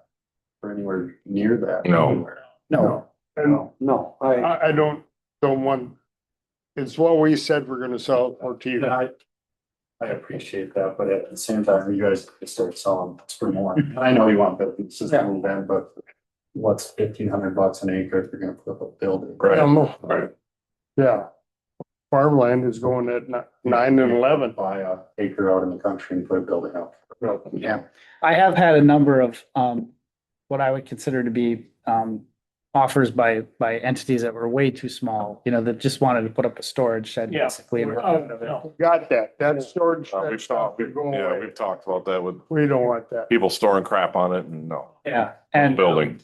for anywhere near that. No. no, And No, I don't want, it's what we said we're gonna sell it for to you. I appreciate that, but at the same time, you guys could start selling for more. I know you want businesses to move in, but what's $1,500 an acre if you're gonna put up a building? Right. Yeah. Farmland is going at 9 and 11. Buy a acre out in the country and put a building up. yeah. I have had a number of, what I would consider to be, offers by entities that were way too small, that just wanted to put up a storage shed Yeah. basically. Got that. That's storage. We've talked, we've talked about that with We don't want that. people storing crap on it, and no. Yeah, and Building.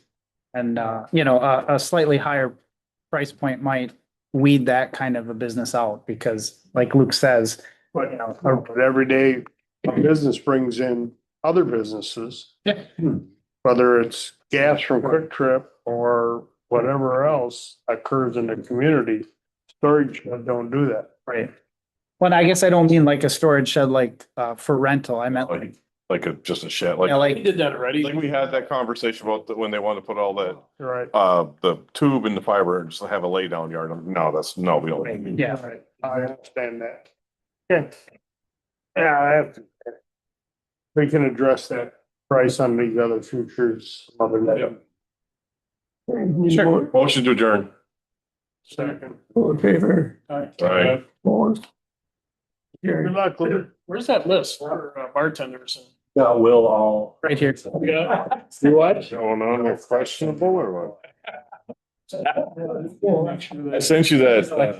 and a slightly higher price point might weed that kind of a business out because like Luke says, But every day a business brings in other businesses. Yeah. Whether it's gas from Quick Trip or whatever else occurs in the community, storage don't do that. right. Well, I guess I don't mean like a storage shed like for rental. I meant Like just a shed, yeah, like We did that already. we had that conversation about when they wanted to put all that, Right. the tube and the fiber and just have a lay down yard. No, we don't. yeah. Right. I understand that. Okay. Yeah, I have to. We can address that price on these other futures. Sure. Motion to adjourn. Second. All in favor? Aye. Opposed? Good Carried. luck, Luke. Where's that list for bartenders? Yeah, we'll all. Right here. Yeah. You what? Going on with questionable or what? I sent you that